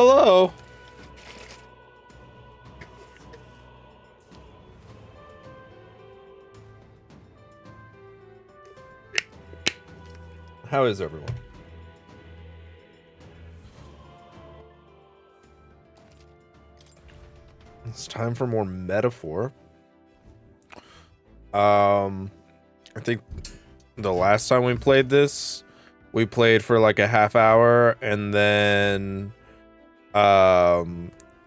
hello. How is everyone? It's time for more metaphor. I think the last time we played this, we played for like a half hour, and then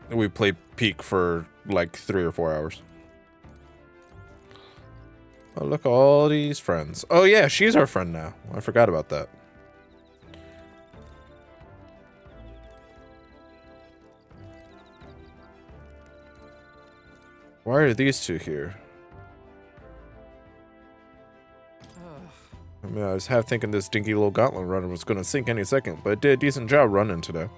we played Peak for like 3 or 4 hours. Oh, look at all these friends. Oh yeah, she's our friend now. I forgot about that. Why are these two here? I mean, I was half thinking this dinky little gauntlet runner was going to sink any second, but it did a decent job running today.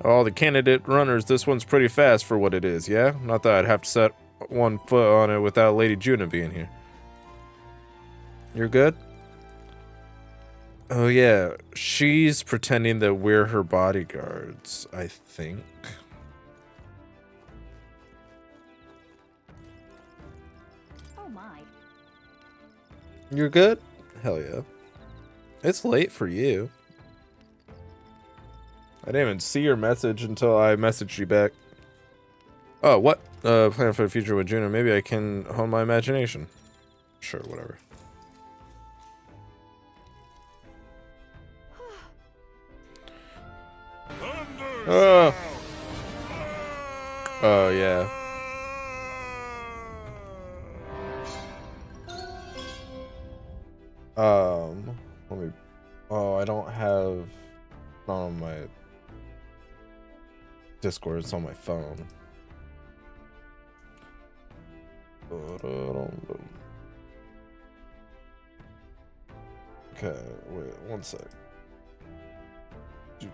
All the candidate runners, this one's pretty fast for what it is, yeah? Not that I'd have to set one foot on it without Lady Juna being here. You're good? Oh yeah, she's pretending that we're her bodyguards, I think. Oh my. You're good? Hell yeah. It's late for you. I didn't even see your message until I messaged you back. Oh, what? Plan for the future with Juna. Maybe I can hone my imagination. Sure, whatever. Oh. Oh, yeah. Let me... Oh, I don't have... Not on my... Discord, it's on my phone. Okay, wait, one sec. Do.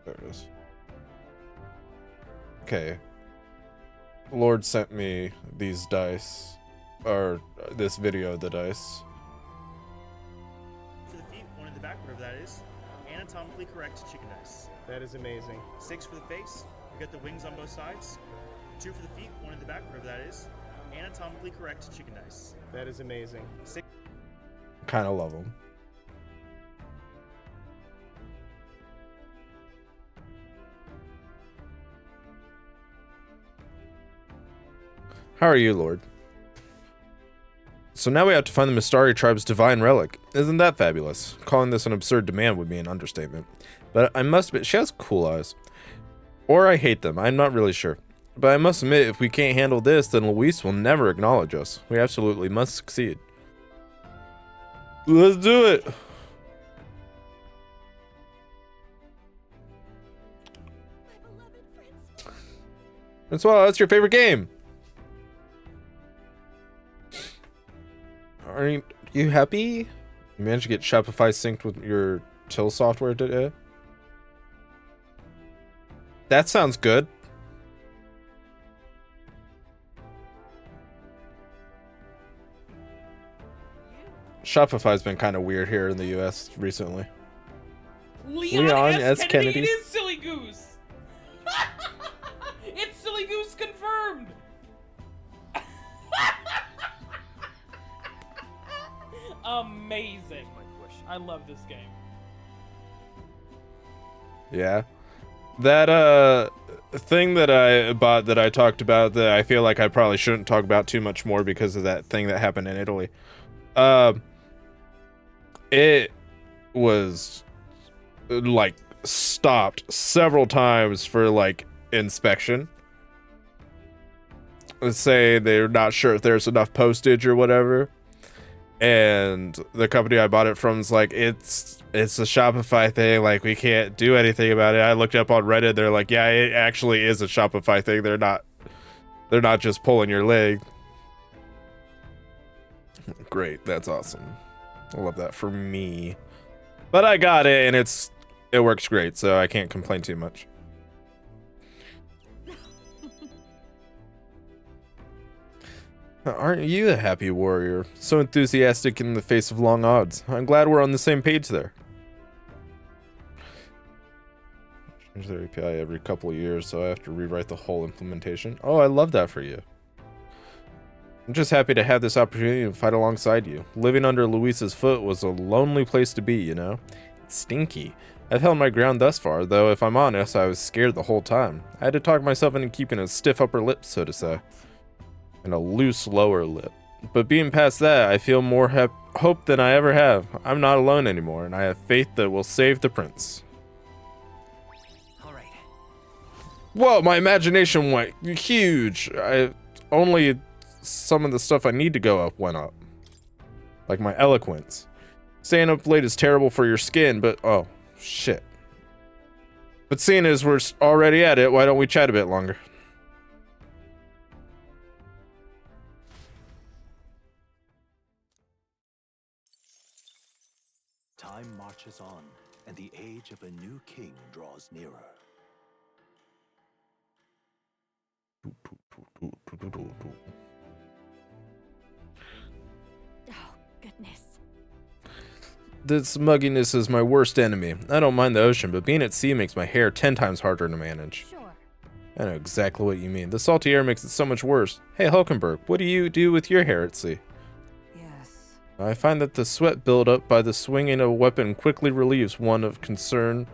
There it is. Okay. Lord sent me these dice, or this video of the dice. For the feet, one in the back, whatever that is. Anatomically correct chicken dice. That is amazing. 6 for the face. You got the wings on both sides. 2 for the feet, one in the back, whatever that is. Anatomically correct chicken dice. That is amazing. 6. Kind of love them. How are you, Lord? So now we have to find the Mistari tribe's divine relic. Isn't that fabulous? Calling this an absurd demand would be an understatement. But I must admit, she has cool eyes. Or I hate them, I'm not really sure. But I must admit, if we can't handle this, then Luis will never acknowledge us. We absolutely must succeed. Let's do it! Francois, that's your favorite game! Are you happy? You managed to get Shopify synced with your till software today? That sounds good. Shopify's been kind of weird here in the US recently. Leon S. Kennedy. It is Silly Goose. It's Silly Goose confirmed. Amazing. I love this game. Yeah. That thing that I bought that I talked about that I feel like I probably shouldn't talk about too much more because of that thing that happened in Italy. It was like stopped several times for like inspection. Let's say they're not sure if there's enough postage or whatever. And the company I bought it from is like, it's a Shopify thing, like we can't do anything about it. I looked up on Reddit, they're like, yeah, it actually is a Shopify thing. They're not just pulling your leg. Great, that's awesome. I love that for me. But I got it and it works great, so I can't complain too much. Aren't you a happy warrior? So enthusiastic in the face of long odds. I'm glad we're on the same page there. Change their API every couple of years, so I have to rewrite the whole implementation. Oh, I love that for you. I'm just happy to have this opportunity to fight alongside you. Living under Luis's foot was a lonely place to be, you know? It's stinky. I've held my ground thus far, though if I'm honest, I was scared the whole time. I had to talk myself into keeping a stiff upper lip, so to say. And a loose lower lip. But being past that, I feel more hope than I ever have. I'm not alone anymore, and I have faith that we'll save the prince. Alright. Whoa, my imagination went huge. Only some of the stuff I need to go up went up. Like my eloquence. Staying up late is terrible for your skin, but oh, shit. But seeing as we're already at it, why don't we chat a bit longer? Time marches on, and the age of a new king draws nearer. Oh, goodness. This mugginess is my worst enemy. I don't mind the ocean, but being at sea makes my hair 10 times harder to manage. Sure. I know exactly what you mean. The salty air makes it so much worse. Hey, Hulkenberg, what do you do with your hair at sea? Yes. I find that the sweat buildup by the swinging of a weapon quickly relieves one of concern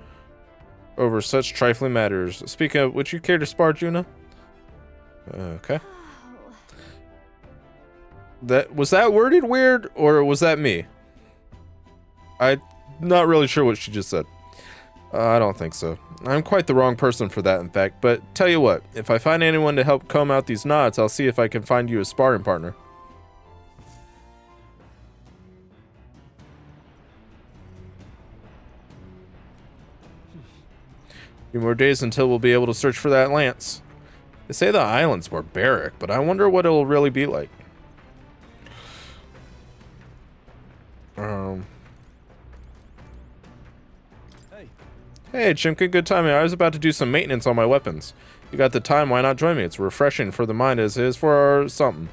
over such trifling matters. Speaking of, would you care to spar, Juna? Okay. Oh. Was that worded weird, or was that me? I'm not really sure what she just said. I don't think so. I'm quite the wrong person for that, in fact. But tell you what, if I find anyone to help comb out these knots, I'll see if I can find you a sparring partner. Few more days until we'll be able to search for that lance. They say the island's barbaric, but I wonder what it'll really be like. Hey, Chimka, good timing. I was about to do some maintenance on my weapons. You got the time, why not join me? It's refreshing for the mind as it is for our something.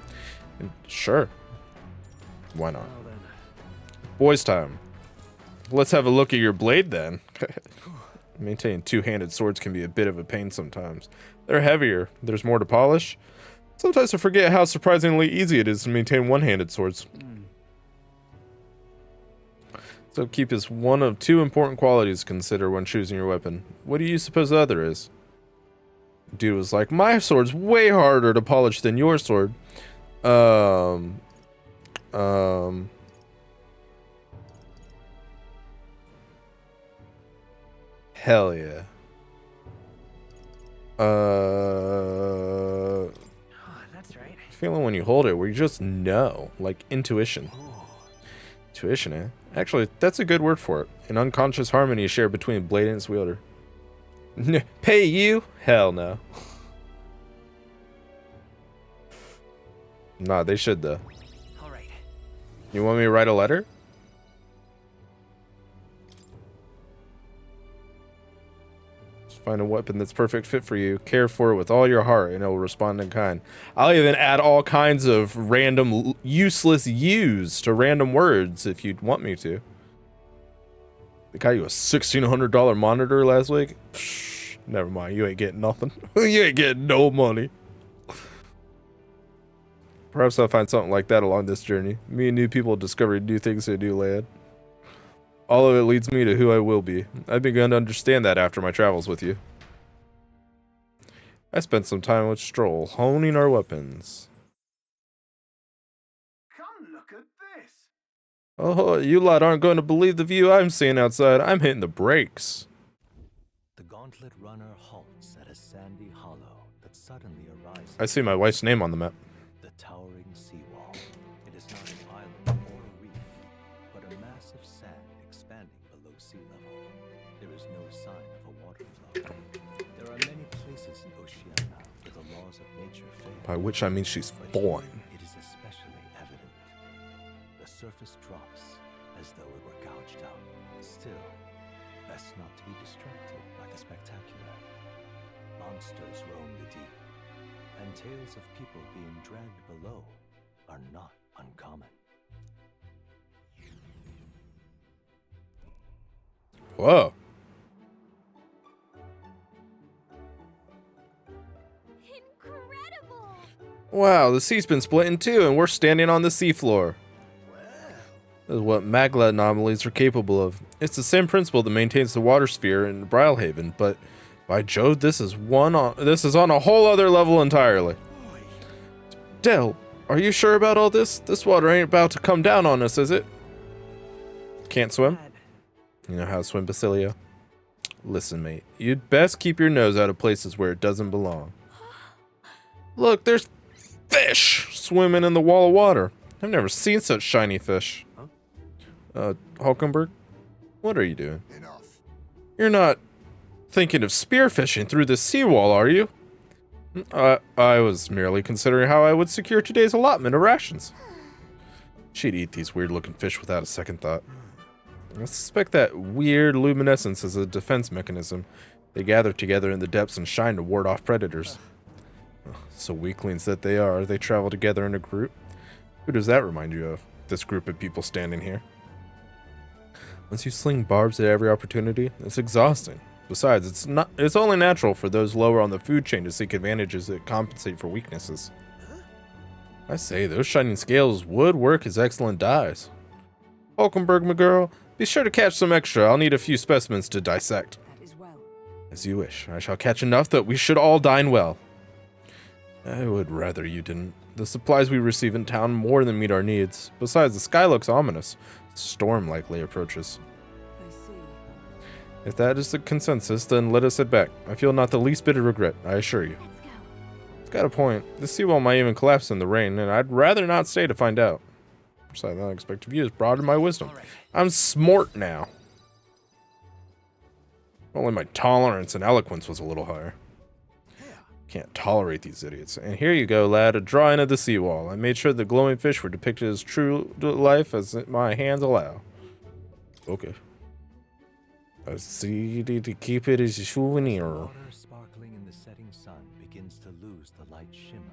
And sure. Why not? Well, then. Boys time. Let's have a look at your blade then. Maintaining two-handed swords can be a bit of a pain sometimes. They're heavier. There's more to polish. Sometimes I forget how surprisingly easy it is to maintain one-handed swords. So keep is one of two important qualities to consider when choosing your weapon. What do you suppose the other is? Dude was like, my sword's way harder to polish than your sword. Hell yeah. That's right. Feeling when you hold it where you just know, like intuition. Intuition, eh? Actually, that's a good word for it. An unconscious harmony is shared between blade and its wielder. Pay you? Hell no. Nah, they should though. All right. You want me to write a letter? Just find a weapon that's perfect fit for you. Care for it with all your heart, and it will respond in kind. I'll even add all kinds of random, useless use to random words if you'd want me to. They got you a $1,600 monitor last week? Psh, never mind, you ain't getting nothing. You ain't getting no money. Perhaps I'll find something like that along this journey. Me and new people discovering new things in a new land. All of it leads me to who I will be. I've begun to understand that after my travels with you. I spent some time with Stroll, honing our weapons. Come look at this. Oh, you lot aren't going to believe the view I'm seeing outside. I'm hitting the brakes. The gauntlet runner halts at a sandy hollow that suddenly arises. I see my wife's name on the map. The towering seawall. It is not an island or a reef, but a mass of sand expanding below sea level. There is no sign of a water flow. There are many places in Oceania where the laws of nature fail. By which I mean she's But fine. here it is especially evident. The surface drops as though it were gouged out. Still, best not to be distracted by the spectacular. Monsters roam the deep, and tales of people being dragged below are not uncommon. Whoa. Incredible! Wow, the sea's been split in two, and we're standing on the seafloor. This is what magma anomalies are capable of. It's the same principle that maintains the water sphere in Brylehaven, but by Jove, this is on a whole other level entirely. Del, are you sure about all this? This water ain't about to come down on us, is it? Can't swim? Dad, You know how to swim, Basilio? Listen, mate, you'd best keep your nose out of places where it doesn't belong. Look, there's fish swimming in the wall of water. I've never seen such shiny fish. Hulkenberg, what are you doing? Enough. You're not thinking of spearfishing through this seawall, are you? I was merely considering how I would secure today's allotment of rations. She'd eat these weird-looking fish without a second thought. I suspect that weird luminescence is a defense mechanism. They gather together in the depths and shine to ward off predators. So weaklings that they are, they travel together in a group. Who does that remind you of? This group of people standing here. Once you sling barbs at every opportunity, it's exhausting. Besides, it's only natural for those lower on the food chain to seek advantages that compensate for weaknesses. I say, those shining scales would work as excellent dyes. Hulkenberg, my girl, be sure to catch some extra. I'll need a few specimens to dissect. That is well. As you wish. I shall catch enough that we should all dine well. I would rather you didn't. The supplies we receive in town more than meet our needs. Besides, the sky looks ominous. Storm likely approaches. I see. If that is the consensus, then let us head back. I feel not the least bit of regret, I assure you. Let's go. It's got a point. The seawall might even collapse in the rain, and I'd rather not stay to find out. Besides, the unexpected view has broadened my wisdom. all right. I'm smart now. Only my tolerance and eloquence was a little higher. Can't tolerate these idiots. And here you go, lad, a drawing of the seawall. I made sure the glowing fish were depicted as true to life as my hands allow. Okay. I see to keep it as a souvenir. Water sparkling in the setting sun begins to lose the light shimmer.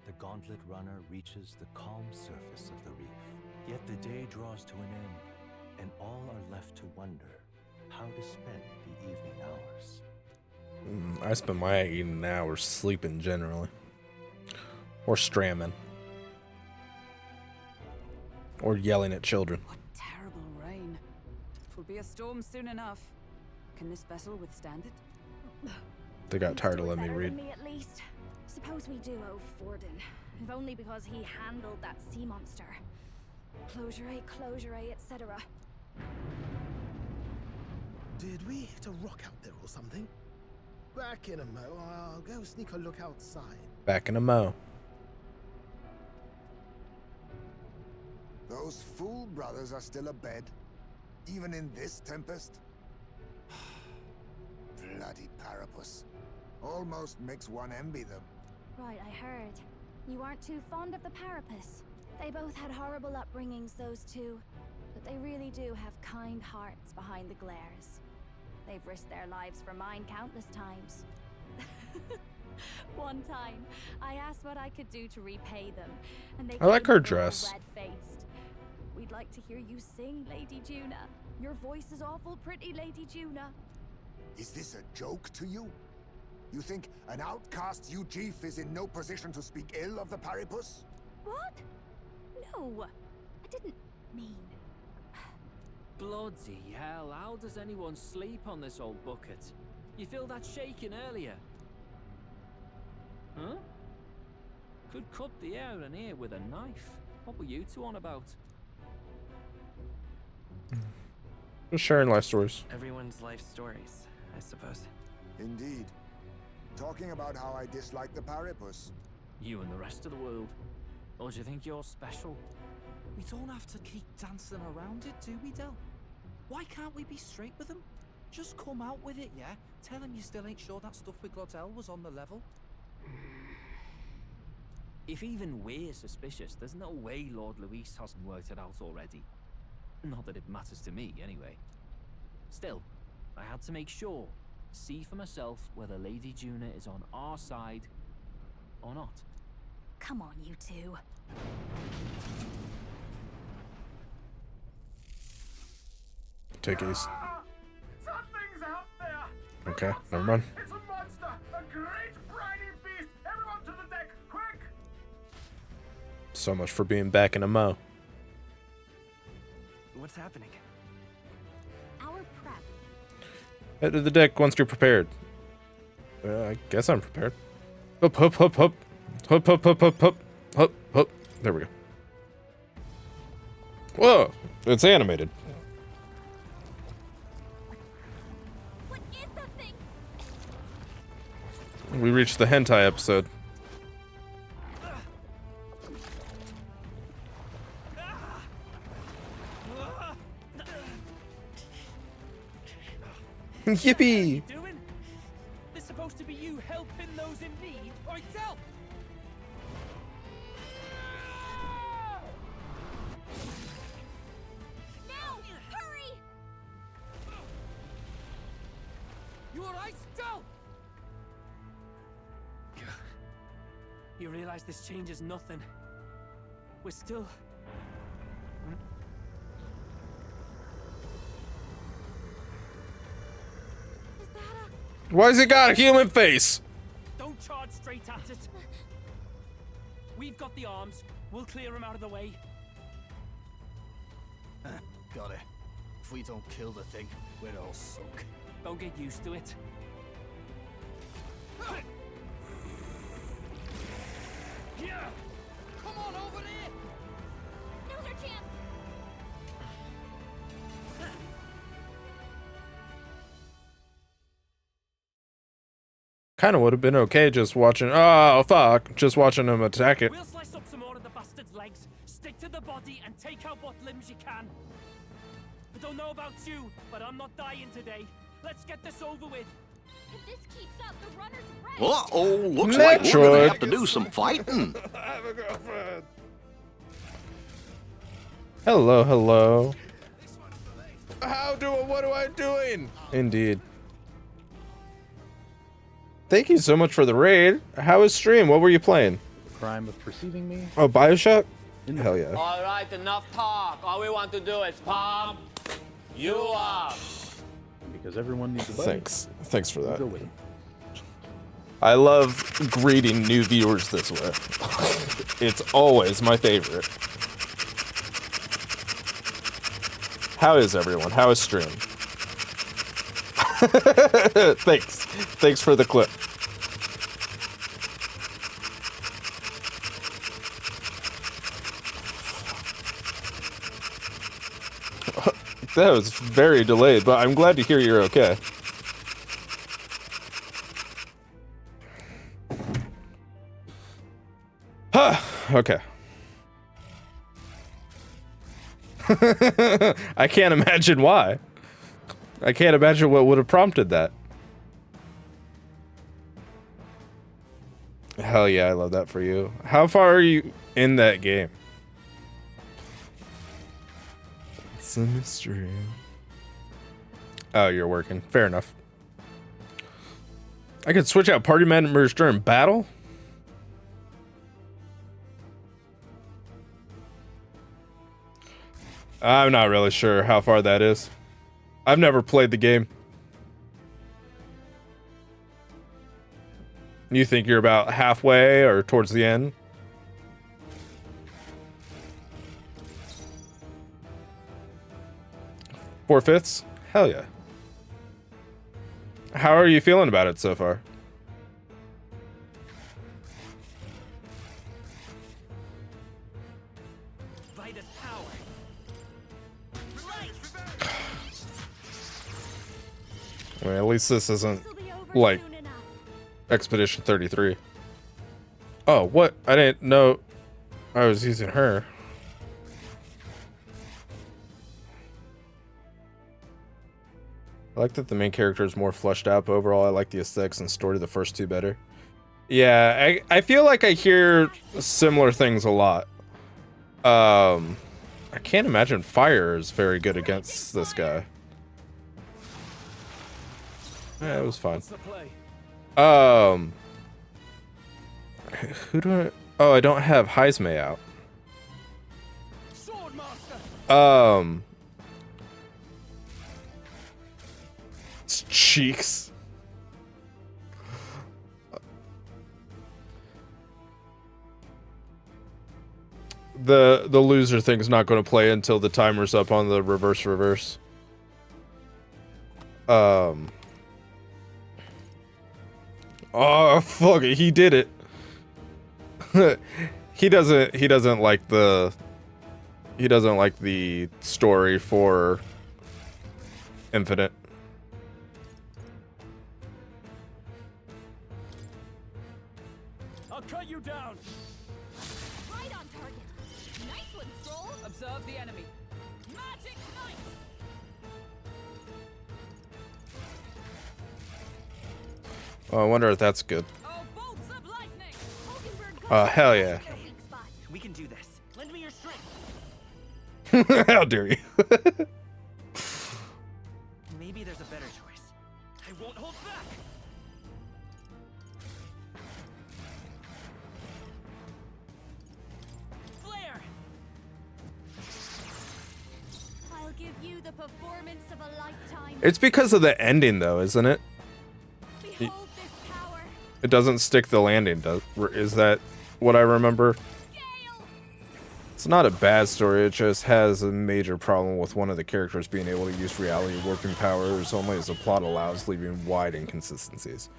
The gauntlet runner reaches the calm surface of the reef. Yet the day draws to an end, and all are left to wonder how to spend the evening hours. I spend my 8 hours sleeping generally. Or stramming. Or yelling at children. What terrible rain. It'll be a storm soon enough. Can this vessel withstand it? They got tired of Do it letting me better read. than me at least. Suppose we do owe Forden, if only because he handled that sea monster. Closure, etc. Did we hit a rock out there or something? Back in a mo. I'll go sneak a look outside. Back in a mo. Those fool brothers are still abed, even in this tempest. Bloody Parapus. Almost makes one envy them. Right, I heard. You aren't too fond of the Parapus. They both had horrible upbringings, those two. But they really do have kind hearts behind the glares. They've risked their lives for mine countless times. One time, I asked what I could do to repay them, and they I like came her all dress. red-faced. We'd like to hear you sing, Lady Juna. Your voice is awful pretty, Lady Juna. Is this a joke to you? You think an outcast Uchief is in no position to speak ill of the Paripus? What? No, I didn't mean. Bloody hell, how does anyone sleep on this old bucket? You feel that shaking earlier? Huh? Could cut the air in here with a knife. What were you two on about? Just sharing life stories. Everyone's life stories, I suppose. Indeed. Talking about how I dislike the Paripus. You and the rest of the world. Or do you think you're special? We don't have to keep dancing around it, do we, Del? Why can't we be straight with him? Just come out with it, yeah? Tell him you still ain't sure that stuff with Glottel was on the level. If even we're suspicious, there's no way Lord Luis hasn't worked it out already. Not that it matters to me, anyway. Still, I had to make sure, see for myself whether Lady Juna is on our side or not. Come on, you two. Take these. Something's out there. Okay, never mind. It's a monster, a great briny beast. Everyone to the deck, quick! So much for being back in a mo. What's happening? Our prep. Head to the deck once you're prepared. I guess I'm prepared. Hop, hop, hop, hop. Hop, hop, hop, hop, hop. Hop, hop. There we go. Whoa! It's animated. What is that thing? We reached the hentai episode. Yippee! Doing? This supposed to be you helping those in need, or tell? Now! Hurry! You alright, Del? You realize this changes nothing. We're still. Is that a... Why's it got a human face? Don't charge straight at it. We've got the arms. We'll clear him out of the way. Got it. If we don't kill the thing, we're all sunk. Don't get used to it. Yeah! Come on over here! Now's our chance! Kind of would have been okay just watching. Oh, fuck. Just watching him attack it. We'll slice up some more of the bastard's legs, stick to the body, and take out what limbs you can. I don't know about you, but I'm not dying today. Let's get this over with. If this keeps up, the runner's right. Uh-oh, looks like we're gonna Metroid. have to do some fighting. I have a girlfriend. Hello, hello. What am I doing? Indeed. Thank you so much for the raid. How was stream? What were you playing? Crime of perceiving me. Oh, Bioshock? Hell yeah. All right, enough talk. All we want to do is pump you up. Because everyone needs a buddy. Thanks for that. Go with it. I love greeting new viewers this way. It's always my favorite. How is everyone? How is stream? Thanks for the clip. That was very delayed, but I'm glad to hear you're okay. Okay. I can't imagine why. I can't imagine what would have prompted that. Hell yeah, I love that for you. How far are you in that game? It's a mystery. Oh, you're working. Fair enough. I could switch out party members during battle? I'm not really sure how far that is. I've never played the game. You think you're about halfway or towards the end? Four-fifths? Hell yeah. How are you feeling about it so far? Vitus power. I mean, at least this isn't This'll be over like soon enough. Expedition 33. Oh, what? I didn't know I was using her. I like that the main character is more fleshed out, but overall I like the aesthetics and story of the first two better. Yeah, I feel like I hear similar things a lot. I can't imagine fire is very good against this guy. Yeah, it was fun. What's the play? Who do I... Oh, I don't have Heismay out. It's cheeks. The loser thing's not going to play until the timer's up on the reverse. Oh fuck it, he did it. he doesn't like the story for Infinite. I'll cut you down. Right on target. Nice one, Stroll. Observe the enemy. Magic Knight. Oh, I wonder if that's good. Oh, bolts of lightning. Hell yeah. We can do this. Lend me your strength. How dare you? Maybe there's a better choice. I won't hold back. Flare. I'll give you the performance of a lifetime. It's because of the ending though, isn't it? Behold this power. It doesn't stick the landing, is that what I remember? It's not a bad story, it just has a major problem with one of the characters being able to use reality warping powers only as the plot allows, leaving wide inconsistencies.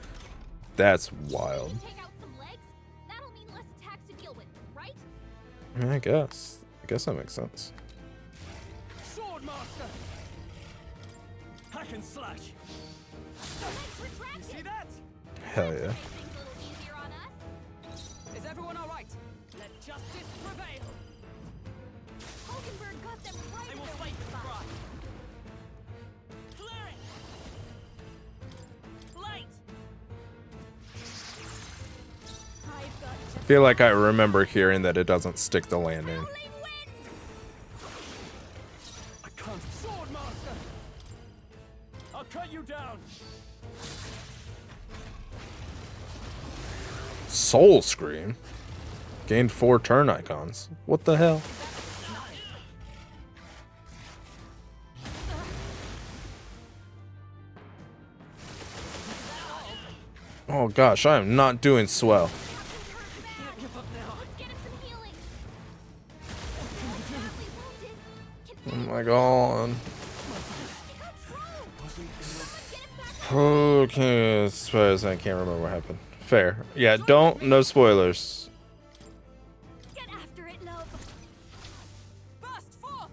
That's wild. Take out some legs? That'll mean less attacks to deal with, right? I mean, I guess that makes sense. Sword Master. Hack and slash. You see that? Hell yeah. Is everyone all right? Let justice prevail. Hulkenberg got them right I in will their fight weak the spot. cry. Clear it. Light. I've got I feel like I remember hearing that it doesn't stick the landing. I can't. Sword Master. I'll cut you down. Soul Scream? Gained 4 turn icons. What the hell? Oh gosh, I am not doing swell. Oh my god. Okay, I suppose I can't remember what happened. Fair. Yeah, no spoilers. Get after it, love. Burst forth.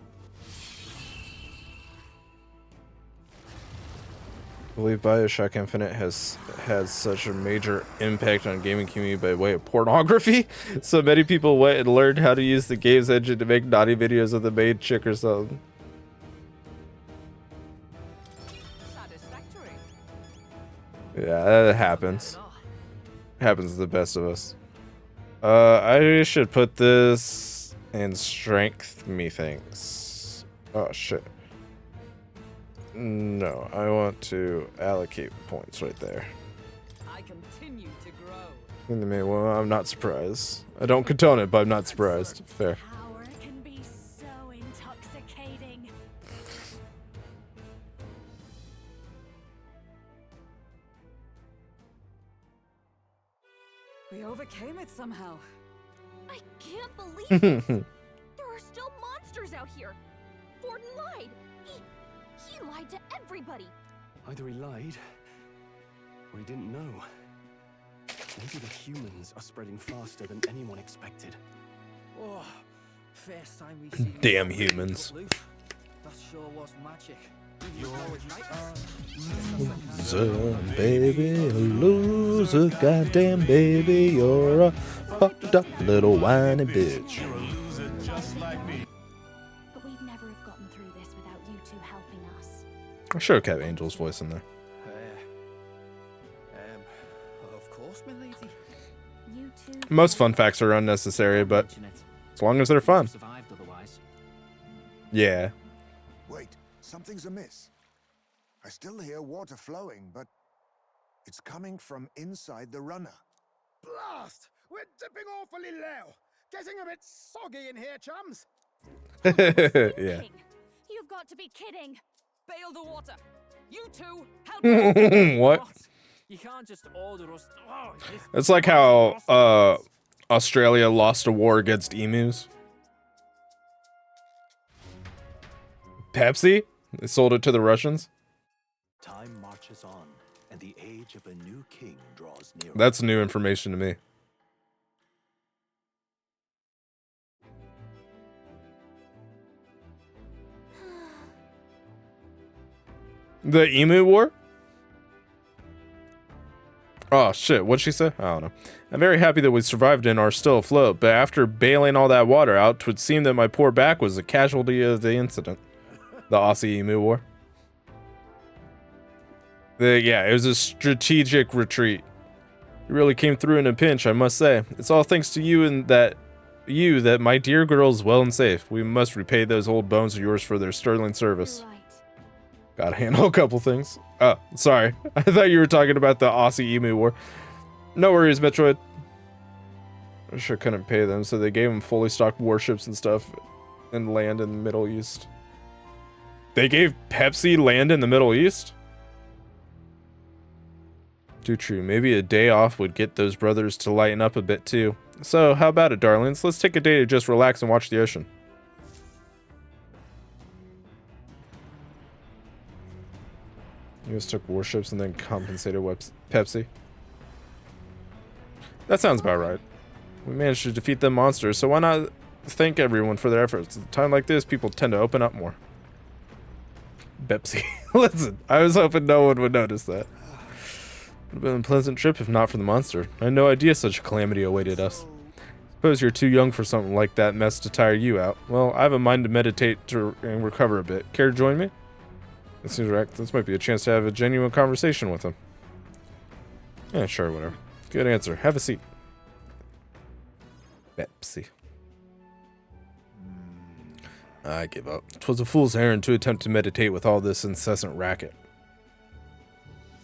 I believe BioShock Infinite has had such a major impact on gaming community by way of pornography. So many people went and learned how to use the game's engine to make naughty videos of the main chick or something. Satisfactory. Yeah, that happens. Happens to the best of us. I should put this in strength, methinks. Oh shit. No, I want to allocate points right there. I continue to grow. In the main, well, I'm not surprised. I don't condone it, but I'm not surprised. Fair. Power can be so intoxicating. We overcame it somehow. I can't believe this. There are still monsters out here. Forden lied. He lied to everybody. Either he lied, or he didn't know. Maybe the humans are spreading faster than anyone expected. Oh, first time we've seen Damn humans. That sure was magic. Loser, baby, a loser, goddamn baby, you're a fucked up little whiny bitch. But we'd never have gotten through this without you two helping us. I should have kept Angel's voice in there. Of course, my lady. You two. Most fun facts are unnecessary, but as long as they're fun. Survived otherwise. Yeah. Wait, something's amiss. I still hear water flowing, but it's coming from inside the runner. Blast! We're dipping awfully low. Getting a bit soggy in here, chums. Yeah. You've got to be kidding. Bail the water. You two, help What? You can't just order us. Oh, It's like how Australia lost a war against emus. Pepsi? They sold it to the Russians? Time marches on, and the age of a new king draws near. That's new information to me. The Emu War? Oh shit, what'd she say? I don't know. I'm very happy that we survived and are still afloat, but after bailing all that water out, 'twould seem that my poor back was a casualty of the incident. The Aussie Emu War. Yeah, it was a strategic retreat. You really came through in a pinch, I must say. It's all thanks to you and that my dear girl is well and safe. We must repay those old bones of yours for their sterling service. Gotta handle a couple things. Oh, sorry. I thought you were talking about the Aussie Emu War. No worries, Metroid. I sure couldn't pay them, so they gave them fully stocked warships and stuff and land in the Middle East. They gave Pepsi land in the Middle East? Too true. Maybe a day off would get those brothers to lighten up a bit too. So, how about it, darlings? Let's take a day to just relax and watch the ocean. You just took warships and then compensated Pepsi. That sounds about right. We managed to defeat them monsters, so why not thank everyone for their efforts? At a time like this, people tend to open up more. Pepsi. Listen, I was hoping no one would notice that. Would have been a pleasant trip if not for the monster. I had no idea such a calamity awaited us. Suppose you're too young for something like that mess to tire you out. Well, I have a mind to meditate and recover a bit. Care to join me? It seems right. This might be a chance to have a genuine conversation with him. Yeah, sure, whatever. Good answer. Have a seat. Pepsi. I give up. 'Twas a fool's errand to attempt to meditate with all this incessant racket.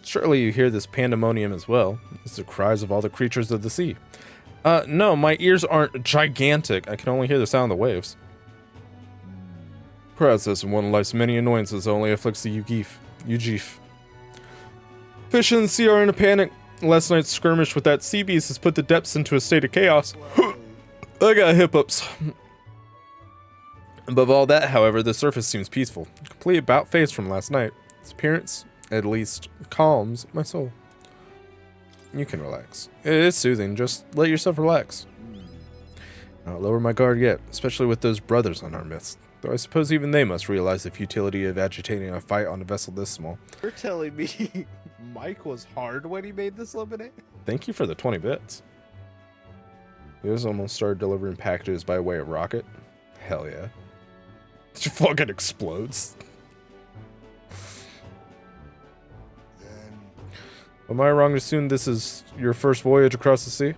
Surely you hear this pandemonium as well. It's the cries of all the creatures of the sea. No, my ears aren't gigantic. I can only hear the sound of the waves. Process in one life's many annoyances only afflicts the Ujif. Fish in the sea are in a panic. Last night's skirmish with that sea beast has put the depths into a state of chaos. I got hiccups. Above all that, however, the surface seems peaceful. Complete about face from last night. Its appearance, at least, calms my soul. You can relax. It is soothing. Just let yourself relax. I'll lower my guard yet, especially with those brothers on our midst. Though I suppose even they must realize the futility of agitating a fight on a vessel this small. You're telling me Mike was hard when he made this lemonade? Thank you for the 20 bits. He was almost started delivering packages by way of rocket. Hell yeah. It just fucking explodes. Am I wrong to assume this is your first voyage across the sea?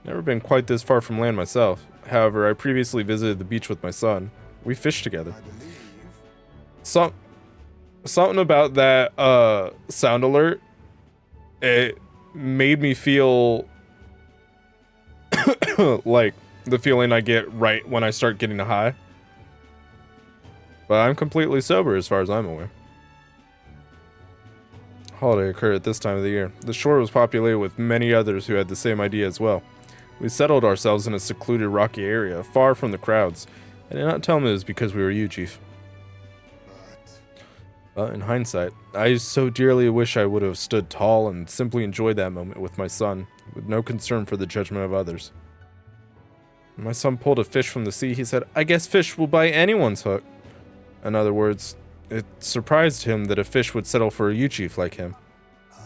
Never been quite this far from land myself. However, I previously visited the beach with my son. We fished together. Something about that sound alert, it made me feel like the feeling I get right when I start getting a high. But I'm completely sober as far as I'm aware. Holiday occurred at this time of the year. The shore was populated with many others who had the same idea as well. We settled ourselves in a secluded rocky area, far from the crowds. I did not tell him it was because we were you, Chief. But in hindsight, I so dearly wish I would have stood tall and simply enjoyed that moment with my son, with no concern for the judgment of others. When my son pulled a fish from the sea, he said, "I guess fish will bite anyone's hook." In other words, it surprised him that a fish would settle for a U-Chief like him. I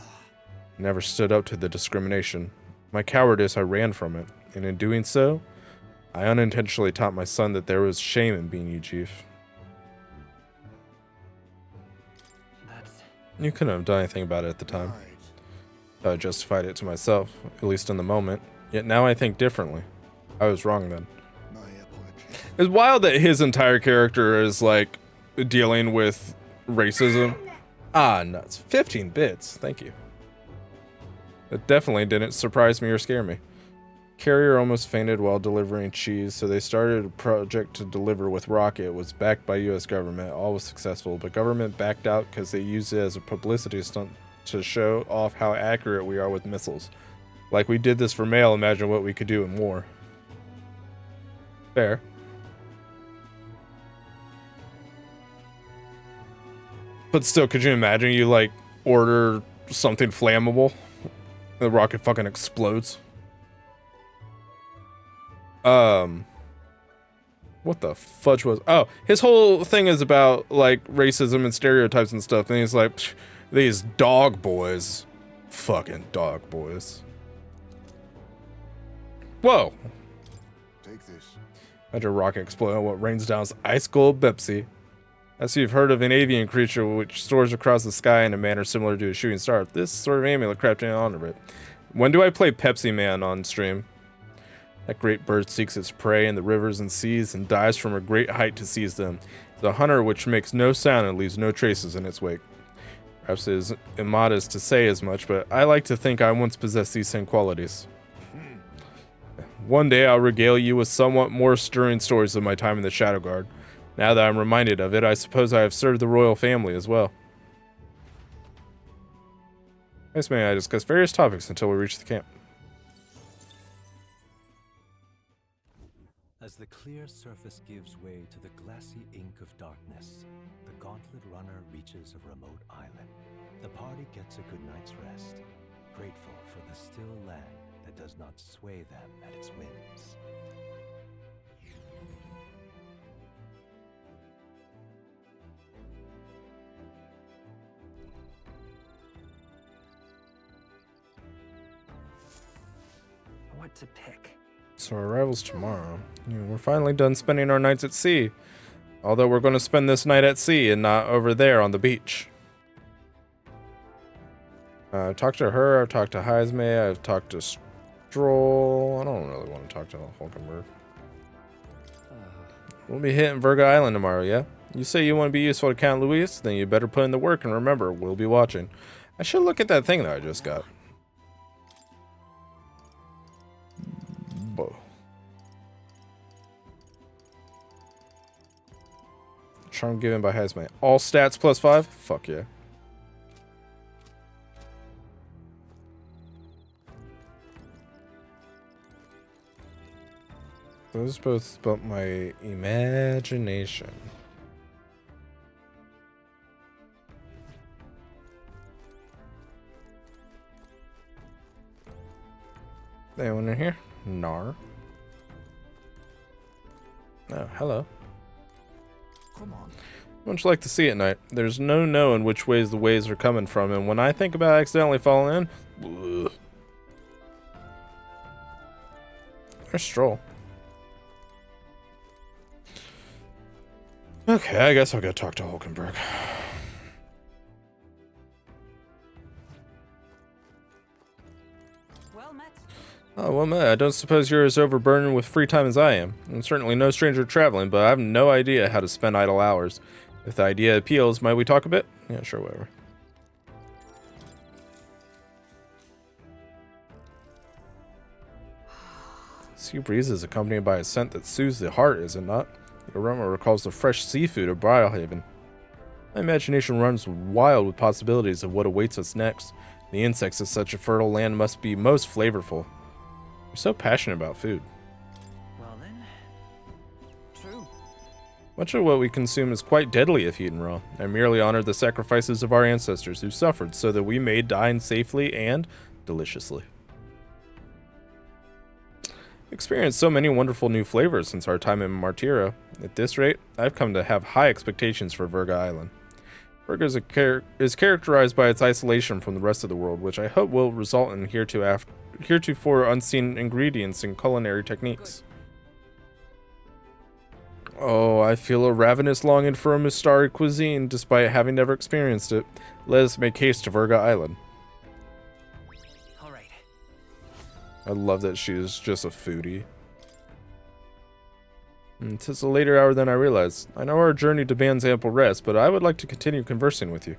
never stood up to the discrimination. My cowardice, I ran from it, and in doing so, I unintentionally taught my son that there was shame in being U-Chief. You couldn't have done anything about it at the time. I justified it to myself, at least in the moment, yet now I think differently. I was wrong then. It's wild that his entire character is like dealing with racism. Ah, nuts. 15 bits. Thank you. That definitely didn't surprise me or scare me. Carrier almost fainted while delivering cheese, so they started a project to deliver with rocket. It was backed by U.S. government. All was successful, but government backed out because they used it as a publicity stunt to show off how accurate we are with missiles. Like we did this for mail, imagine what we could do in war. Fair. But still, could you imagine you, like, order something flammable? The rocket fucking explodes. What the fudge was... Oh, his whole thing is about, like, racism and stereotypes and stuff. And he's like, these dog boys. Fucking dog boys. Whoa. Take this. Imagine a rocket exploding what rains down is ice cold Pepsi. As you've heard of an avian creature which soars across the sky in a manner similar to a shooting star. This sort of amulet crept in onto it. When do I play Pepsi Man on stream? That great bird seeks its prey in the rivers and seas and dives from a great height to seize them. It's a hunter which makes no sound and leaves no traces in its wake. Perhaps it is immodest to say as much, but I like to think I once possessed these same qualities. One day I'll regale you with somewhat more stirring stories of my time in the Shadow Guard. Now that I'm reminded of it, I suppose I have served the royal family as well. Nice man, I discuss various topics until we reach the camp. As the clear surface gives way to the glassy ink of darkness, the gauntlet runner reaches a remote island. The party gets a good night's rest, grateful for the still land that does not sway them at its whims. What to pick? So our arrival's tomorrow. We're finally done spending our nights at sea. Although we're going to spend this night at sea and not over there on the beach. I've talked to her, I've talked to Heisme, I've talked to Stroll. I don't really want to talk to Hulkenberg. We'll be hitting Virga Island tomorrow, yeah? You say you want to be useful to Count Luis? Then you better put in the work and remember, we'll be watching. I should look at that thing that I just got. Whoa. Charm given by Heisme. All stats +5? Fuck yeah. Those both about my imagination. Anyone in here? Nar. Oh, hello. Come on. Much like the sea at night. There's no knowing which ways the waves are coming from, and when I think about accidentally falling in, ugh. There's Stroll. Okay, I guess I'll go talk to Hulkenberg. Oh, well met. I don't suppose you're as overburdened with free time as I am. I'm certainly no stranger to traveling, but I have no idea how to spend idle hours. If the idea appeals, might we talk a bit? Yeah, sure, whatever. Sea breeze is accompanied by a scent that soothes the heart, is it not? The aroma recalls the fresh seafood of Briarhaven. My imagination runs wild with possibilities of what awaits us next. The insects of such a fertile land must be most flavorful. You're so passionate about food. Well then, true. Much of what we consume is quite deadly if eaten raw. I merely honor the sacrifices of our ancestors who suffered so that we may dine safely and deliciously. Experienced so many wonderful new flavors since our time in Martira. At this rate, I've come to have high expectations for Virga Island. Virga is characterized by its isolation from the rest of the world, which I hope will result in heretofore unseen ingredients and culinary techniques. Oh, I feel a ravenous longing for a Mustari cuisine, despite having never experienced it. Let us make haste to Virga Island. Alright. I love that she is just a foodie. It is a later hour than I realized. I know our journey demands ample rest, but I would like to continue conversing with you.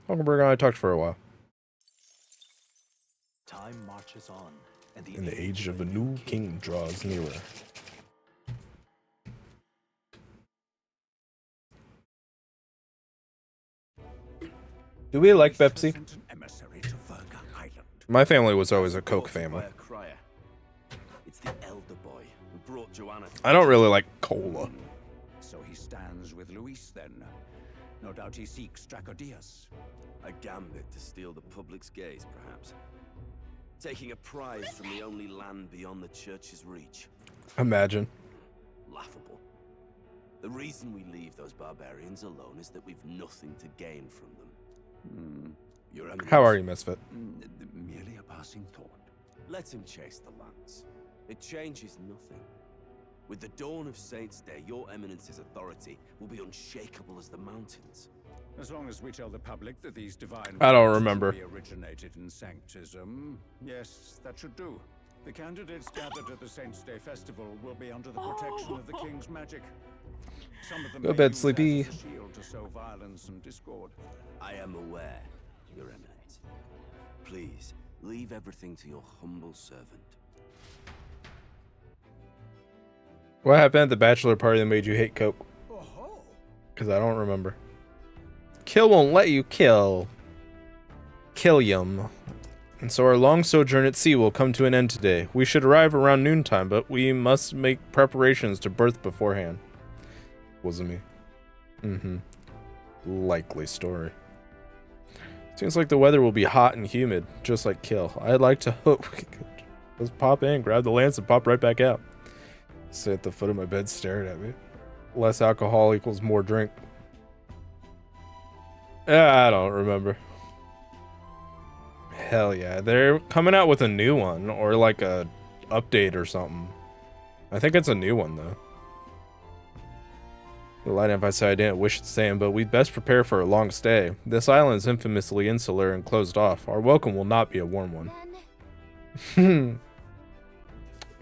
Hulkenberg and I talked for a while. Time marches on, and And the age of a new king draws nearer. Do we like Pepsi? My family was always a Coke family. It's the elder boy who brought Joanna. I don't really like cola. So he stands with Luis then. No doubt he seeks Dracodias. A gambit to steal the public's gaze, perhaps. Taking a prize from the only land beyond the church's reach. Imagine. Laughable. The reason we leave those barbarians alone is that we've nothing to gain from them. Your Eminence. How are you, Misfit? Merely a passing thought. Let him chase the lance. It changes nothing. With the dawn of Saints' Day, your Eminence's authority will be unshakable as the mountains. As long as we tell the public that these divine I don't words remember. truly originated in Sanctism, yes, that should do. The candidates gathered at the Saints' Day festival will be under the protection of the king's magic. Some of them Go may bed, use sleepy. that as a shield to sow violence and discord. I am aware, Your Eminence. Please, leave everything to your humble servant. What happened at the bachelor party that made you hate Coke? Because I don't remember. Kill won't let you kill. Killium. And so our long sojourn at sea will come to an end today. We should arrive around noontime, but we must make preparations to berth beforehand. Wasn't me. Likely story. Seems like the weather will be hot and humid, just like Kill. I'd like to hope we could just pop in, grab the lance, and pop right back out. Sit at the foot of my bed staring at me. Less alcohol equals more drink. I don't remember. Hell yeah. They're coming out with a new one, or like a update or something. I think it's a new one though. The light if I say I didn't wish the same, but we'd best prepare for a long stay. This island is infamously insular and closed off. Our welcome will not be a warm one.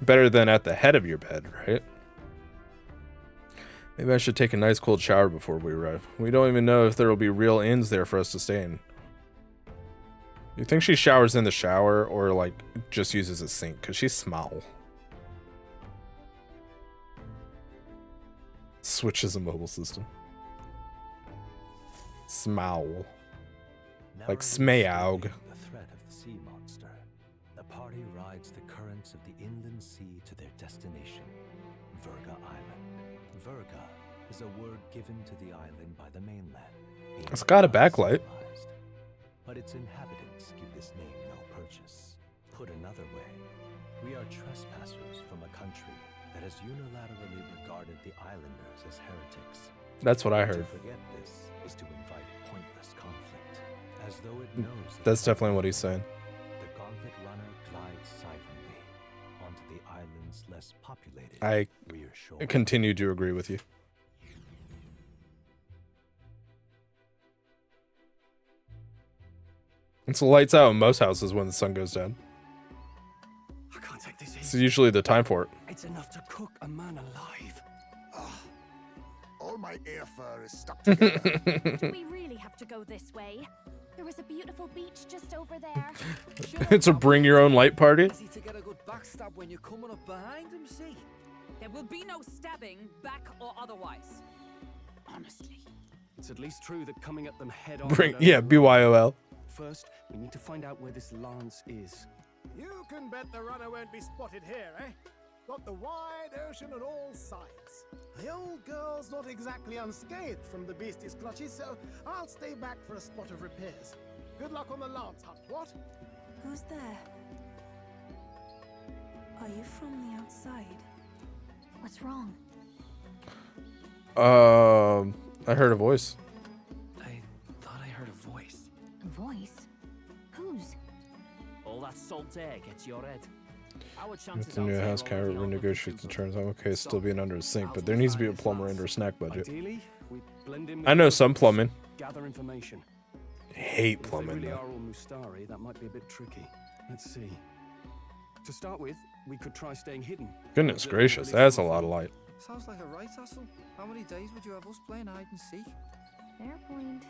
Better than at the head of your bed, right? Maybe I should take a nice cold shower before we arrive. We don't even know if there will be real inns there for us to stay in. You think she showers in the shower or like just uses a sink? Because she's small. Switches a mobile system. Smaul. Like Smaug. The threat of the sea monster. The party rides the currents of the inland sea to their destination, Verga Island. Verga is a word given to the island by the mainland. It's got a backlight. But its inhabitants give this name no purchase. Put another way, we are trespassers from a country that has unilaterally regarded the islanders as heretics. That's what I heard. To forget this is to invite pointless conflict, as though it knows. That's definitely what he's saying. The gauntlet runner glides silently onto the island's less populated. I continue to agree with you. It's lights out in most houses when the sun goes down. I can't take this in. It's usually the time for it. It's enough to cook a man alive. All my ear fur is stuck together. Do we really have to go this way? There was a beautiful beach just over there. It's a bring your own light party. Easy to get a good backstab when you're coming up behind him, see? There will be no stabbing, back or otherwise. Honestly. It's at least true that coming at them head on. Yeah, BYOL. First, we need to find out where this lance is. You can bet the runner won't be spotted here, eh? Got the wide ocean on all sides. The old girl's not exactly unscathed from the beastie's clutches, so I'll stay back for a spot of repairs. Good luck on the lance hunt, what? Who's there? Are you from the outside? What's wrong? I heard a voice. I thought I heard a voice. A voice? Whose? All that salt air gets your head. With the new house, can I renegotiate the terms? I'm okay still being under a sink, but there needs to be a plumber and a snack budget. Ideally, we blend in with I know some plumbing. Gather information. Hate If they plumbing really though. are all Mustari, that might be a bit tricky. Let's see. To start with, we could try staying hidden. Goodness gracious, that's a lot of light. Sounds like a right hassle. How many days would you have us playing hide and seek? Fair point.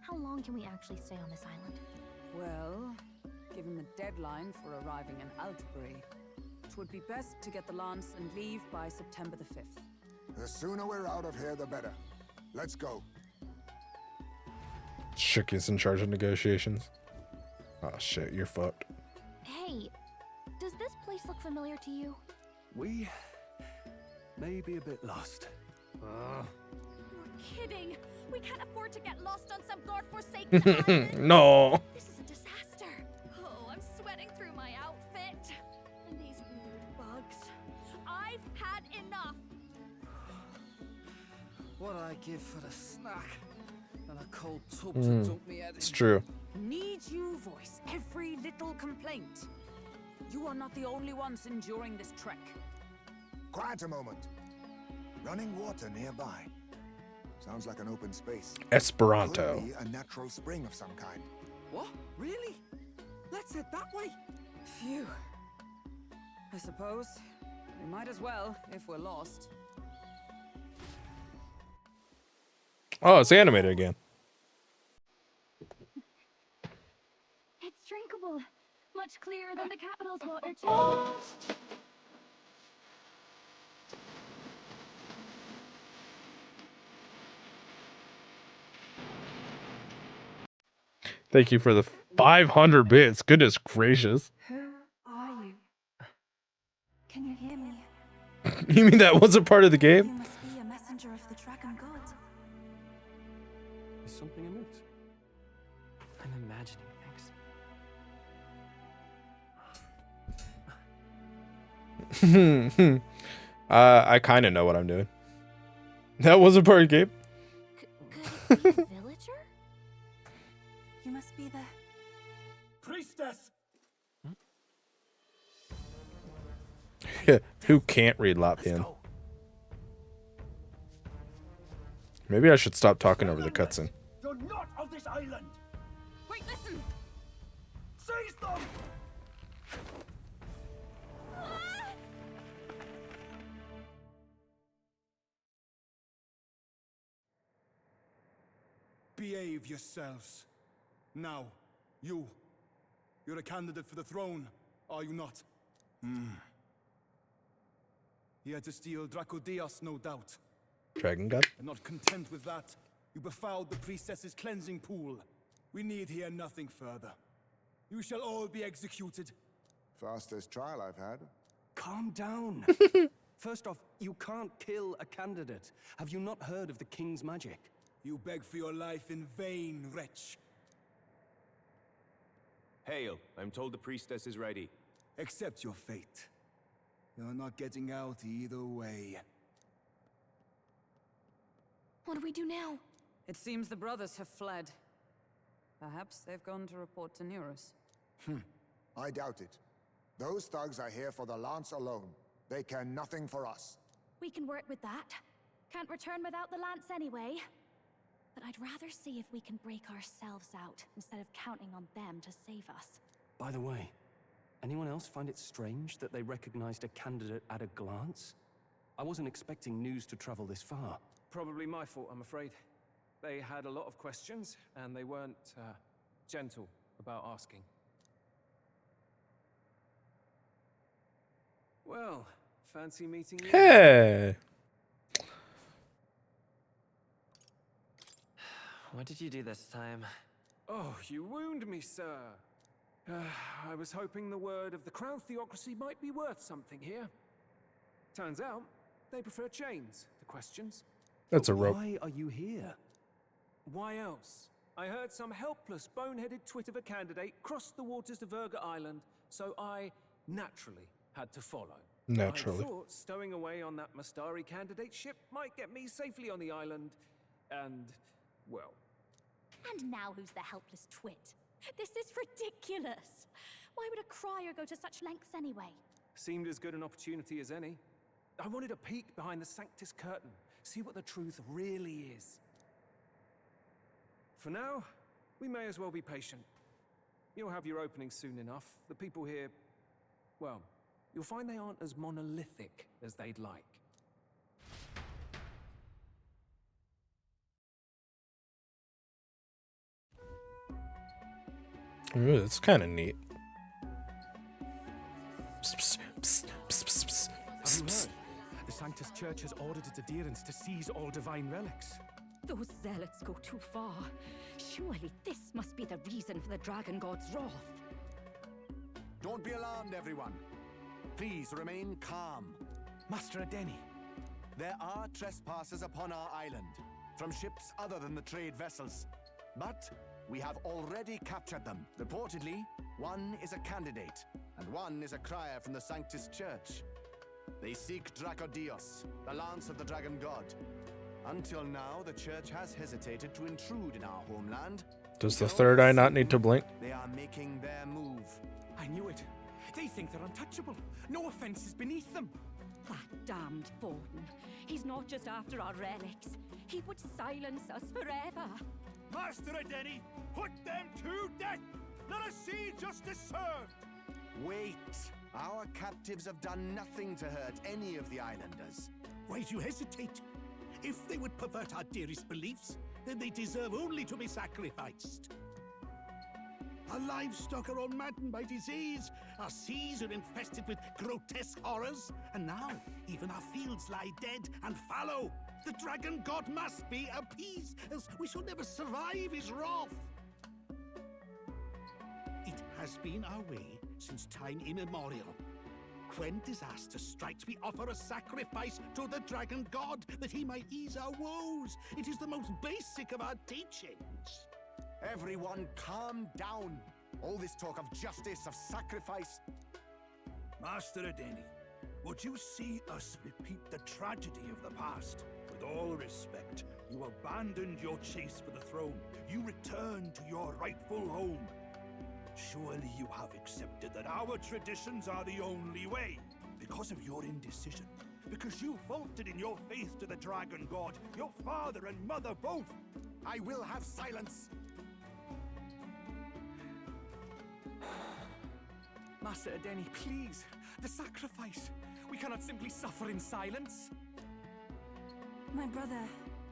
How long can we actually stay on this island? Well, given the deadline for arriving in Altbury. It would be best to get the lance and leave by September the 5th. The sooner we're out of here, the better. Let's go. Shook is in charge of negotiations. Oh shit, you're fucked. Hey, does this place look familiar to you? We may be a bit lost. You're kidding. We can't afford to get lost on some godforsaken island. No. This is a disaster. Oh, I'm sweating through my outfit. And these weird bugs. I've had enough. What I give for a snack and a cold tub to dump me head in. It's true. Need you voice every little complaint? You are not the only ones enduring this trek. Quiet a moment. Running water nearby. Sounds like an open space. Esperanto. Could be a natural spring of some kind. What? Really? Let's head that way. Phew. I suppose we might as well if we're lost. Oh, it's animated again. It's drinkable. Much clearer than the capital's water, too. Thank you for the 500 bits. Goodness gracious. Who are you? Can you hear me? You mean that wasn't part of the You game? must be a messenger of the dragon god. Is something amiss? I'm imagining things. I kind of know what I'm doing. That wasn't part of the game. Could it be a villager? You must be the Priestess! Who can't read Latvian? Maybe I should stop talking over the cutscene. You're not of this island! Wait, listen! Seize them! Behave yourselves. Now, you're a candidate for the throne, are you not? Here to steal Dracodias, no doubt. Dragon God? And not content with that, you befouled the priestess's cleansing pool. We need hear nothing further. You shall all be executed. Fastest trial I've had. Calm down. First off, you can't kill a candidate. Have you not heard of the king's magic? You beg for your life in vain, wretch. Hail, I'm told the priestess is ready. Accept your fate. You're not getting out either way. What do we do now? It seems the brothers have fled. Perhaps they've gone to report to Neurus. I doubt it. Those thugs are here for the lance alone. They care nothing for us. We can work with that. Can't return without the lance anyway. But I'd rather see if we can break ourselves out instead of counting on them to save us. By the way, anyone else find it strange that they recognized a candidate at a glance? I wasn't expecting news to travel this far. Probably my fault, I'm afraid. They had a lot of questions, and they weren't gentle about asking. Well, fancy meeting you. Hey. What did you do this time? Oh, you wound me, sir. I was hoping the word of the Crown Theocracy might be worth something here. Turns out, they prefer chains to questions. That's a rope. Why are you here? Why else? I heard some helpless, boneheaded twit of a candidate crossed the waters of Virga Island, so I naturally had to follow. Naturally. I thought stowing away on that Mastari candidate ship might get me safely on the island, and, well... And now who's the helpless twit? This is ridiculous! Why would a crier go to such lengths anyway? Seemed as good an opportunity as any. I wanted a peek behind the Sanctus curtain, see what the truth really is. For now, we may as well be patient. You'll have your opening soon enough. The people here, well, you'll find they aren't as monolithic as they'd like. Ooh, that's kind of neat. Have you heard? The Sanctus Church has ordered its adherents to seize all divine relics. Those zealots go too far. Surely this must be the reason for the Dragon God's wrath. Don't be alarmed, everyone. Please remain calm. Master Adeni. There are trespassers upon our island, from ships other than the trade vessels. But we have already captured them. Reportedly, one is a candidate, and one is a crier from the Sanctus Church. They seek Dracodios, the lance of the Dragon God. Until now, the Church has hesitated to intrude in our homeland. Does the third eye not need to blink? They are making their move. I knew it. They think they're untouchable. No offense is beneath them. That damned Borden. He's not just after our relics. He would silence us forever. Master Adeni, put them to death! Let us see justice served! Wait! Our captives have done nothing to hurt any of the islanders. Why do you hesitate? If they would pervert our dearest beliefs, then they deserve only to be sacrificed. Our livestock are all maddened by disease, our seas are infested with grotesque horrors, and now even our fields lie dead and fallow. The Dragon God must be appeased, else we shall never survive his wrath. It has been our way since time immemorial. When disaster strikes, we offer a sacrifice to the Dragon God that he might ease our woes. It is the most basic of our teachings. Everyone calm down. All this talk of justice, of sacrifice. Master Adeni, would you see us repeat the tragedy of the past? With all respect, you abandoned your chase for the throne. You returned to your rightful home. Surely you have accepted that our traditions are the only way. Because of your indecision, because you faltered in your faith to the Dragon God, your father and mother both. I will have silence. Master Adeni, please. The sacrifice. We cannot simply suffer in silence. My brother,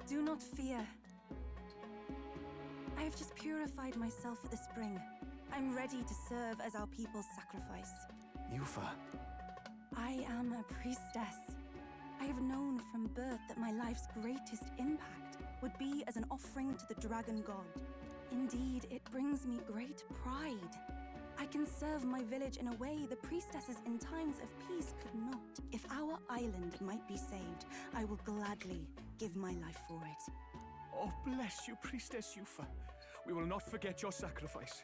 do not fear. I have just purified myself for the spring. I'm ready to serve as our people's sacrifice. Yufa. I am a priestess. I have known from birth that my life's greatest impact would be as an offering to the Dragon God. Indeed, it brings me great pride. I can serve my village in a way the priestesses in times of peace could not. If our island might be saved, I will gladly give my life for it. Oh, bless you, Priestess Yufa. We will not forget your sacrifice.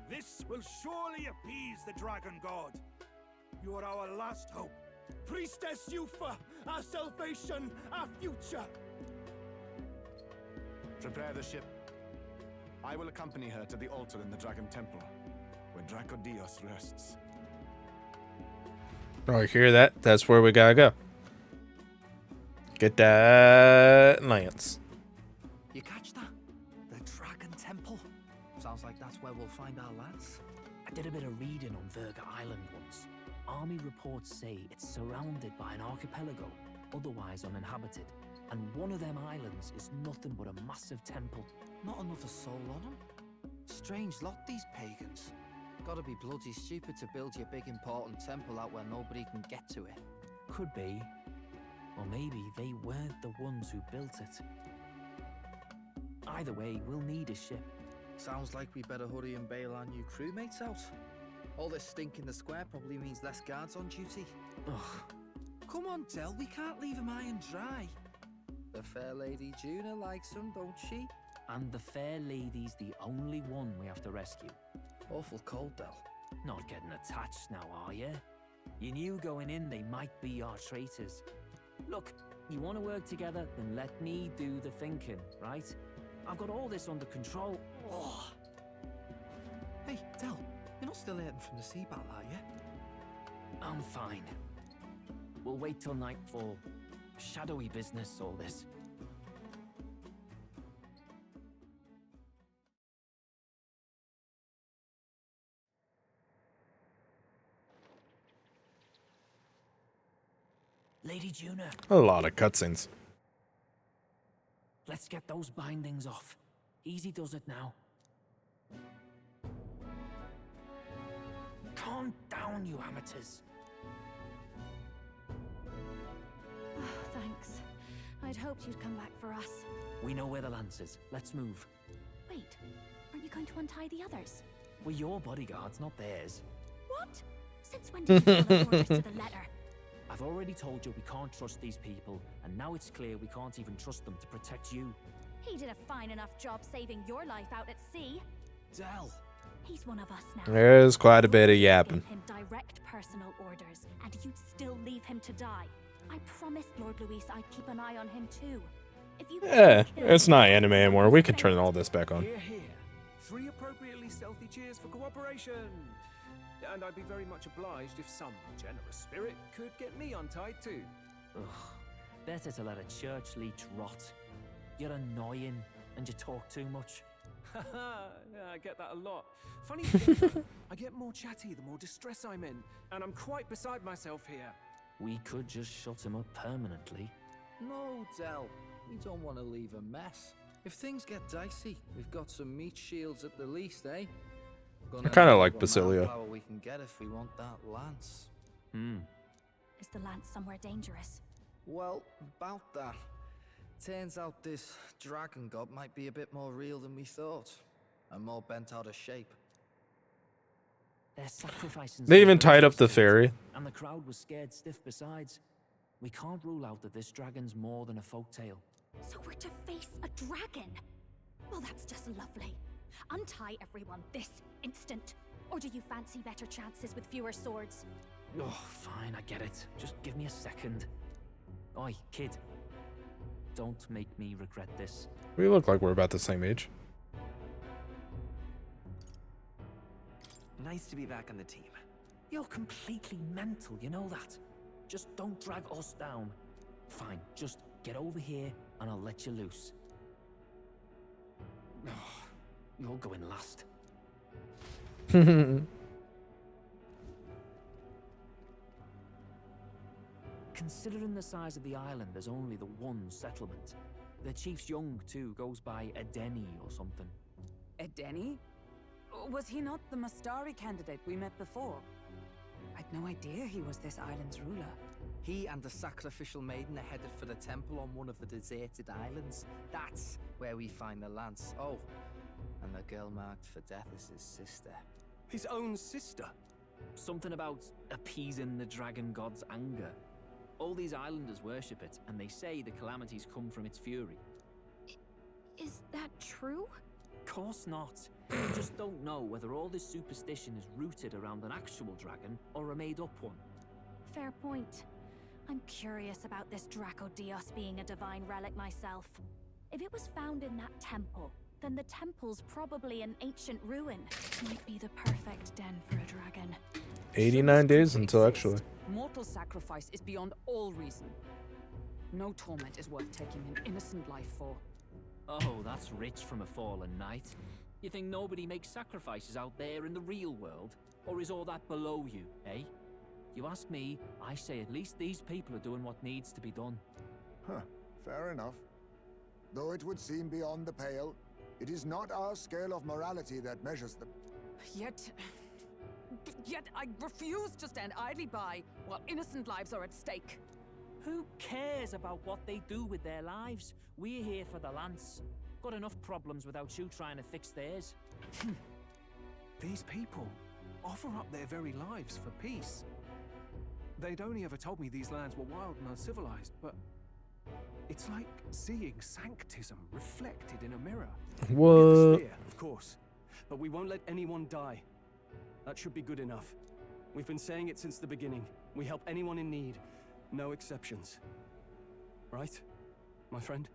This will surely appease the Dragon God. You are our last hope. Priestess Yufa, our salvation, our future. Prepare the ship. I will accompany her to the altar in the Dragon Temple, where Dracodios rests. Oh, you hear that? That's where we gotta go. Get that lance. You catch that? The Dragon Temple. Sounds like that's where we'll find our lads. I did a bit of reading on Virga Island once. Army reports say it's surrounded by an archipelago, otherwise uninhabited. And one of them islands is nothing but a massive temple. Not another soul on them. Strange lot, these pagans. Gotta be bloody stupid to build your big important temple out where nobody can get to it. Could be. Or maybe they weren't the ones who built it. Either way, we'll need a ship. Sounds like we better hurry and bail our new crewmates out. All this stink in the square probably means less guards on duty. Ugh. Come on, Del, we can't leave them high and dry. The fair lady Juna likes them, don't she? And the fair lady's the only one we have to rescue. Awful cold, Del. Not getting attached now, are you? You knew going in they might be our traitors. Look, you want to work together, then let me do the thinking, right? I've got all this under control. Oh. Hey, Del, you're not still hurting from the sea battle, are you? I'm fine. We'll wait till nightfall. Shadowy business, all this. Lady Juna. A lot of cutscenes. Let's get those bindings off. Easy does it now. Calm down, you amateurs. I'd hoped you'd come back for us. We know where the lance is. Let's move. Wait, aren't you going to untie the others? We're your bodyguards, not theirs. What? Since when did you follow orders to the letter? I've already told you we can't trust these people, and now it's clear we can't even trust them to protect you. He did a fine enough job saving your life out at sea. Del. He's one of us now. There's quite a bit of yapping. Gave him direct personal orders, and you'd still leave him to die. I promised Lord Luis I'd keep an eye on him too. If you Yeah, it's not anime anymore. We can turn all this back on. Hear, hear. 3 appropriately stealthy cheers for cooperation. And I'd be very much obliged if some generous spirit could get me untied too. Ugh. Better to let a church leech rot. You're annoying, and you talk too much. Yeah, I get that a lot. Funny thing, though, I get more chatty the more distress I'm in, and I'm quite beside myself here. We could just shut him up permanently. No, Del. We don't want to leave a mess. If things get dicey, we've got some meat shields at the least, eh? I kind of like Basilia. Power we can get if we want that lance. Is the lance somewhere dangerous? Well, about that. Turns out this dragon god might be a bit more real than we thought, and more bent out of shape. They're sacrificing. They even tied up the ferry. And the crowd was scared stiff besides. We can't rule out that this dragon's more than a folktale. So we're to face a dragon? Well, that's just lovely. Untie everyone this instant. Or do you fancy better chances with fewer swords? Oh, fine, I get it. Just give me a second. Oi, kid. Don't make me regret this. We look like we're about the same age. Nice to be back on the team. You're completely mental, you know that. Just don't drag us down. Fine, just get over here and I'll let you loose. Oh, you're going last. Considering the size of the island, there's only the one settlement. The chief's young, too, goes by Edeni or something. Edeni? Was he not the Mastari candidate we met before? I'd no idea he was this island's ruler. He and the sacrificial maiden are headed for the temple on one of the deserted islands. That's where we find the lance. Oh, and the girl marked for death is his sister. His own sister? Something about appeasing the dragon god's anger. All these islanders worship it, and they say the calamities come from its fury. Is that true? Course not. We just don't know whether all this superstition is rooted around an actual dragon or a made-up one. Fair point. I'm curious about this Draco Dios being a divine relic myself. If it was found in that temple, then the temple's probably an ancient ruin. Might be the perfect den for a dragon. 89 days until actually. Mortal sacrifice is beyond all reason. No torment is worth taking an innocent life for. Oh, that's rich from a fallen knight. You think nobody makes sacrifices out there in the real world? Or is all that below you, eh? You ask me, I say at least these people are doing what needs to be done. Huh, fair enough. Though it would seem beyond the pale, it is not our scale of morality that measures them. Yet I refuse to stand idly by while innocent lives are at stake. Who cares about what they do with their lives? We're here for the lance. Got enough problems without you trying to fix theirs. These people offer up their very lives for peace. They'd only ever told me these lands were wild and uncivilized, but it's like seeing sanctism reflected in a mirror. What? Here, of course, but we won't let anyone die. That should be good enough. We've been saying it since the beginning. We help anyone in need, no exceptions. Right, my friend?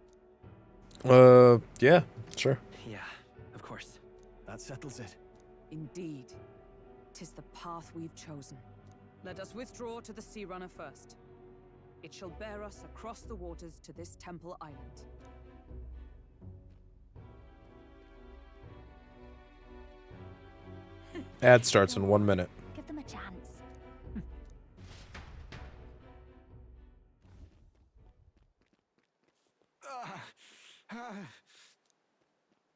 Yeah, sure. Yeah, of course. That settles it. Indeed. 'Tis the path we've chosen. Let us withdraw to the Sea Runner first. It shall bear us across the waters to this temple island. Ad starts in 1 minute. Give them a chance.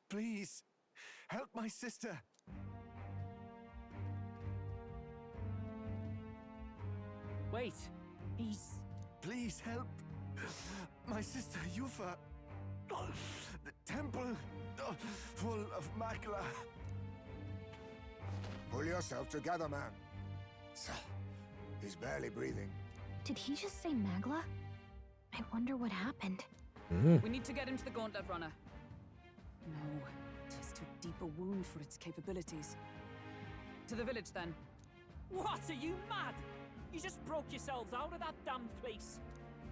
Please, help my sister. Wait, he's... Please help. My sister Yufa. The temple full of Makla. Pull yourself together, man. He's barely breathing. Did he just say Magla? I wonder what happened. We need to get him to the Gauntlet Runner. No, tis too deep a wound for its capabilities. To the village, then. What, are you mad? You just broke yourselves out of that damn place.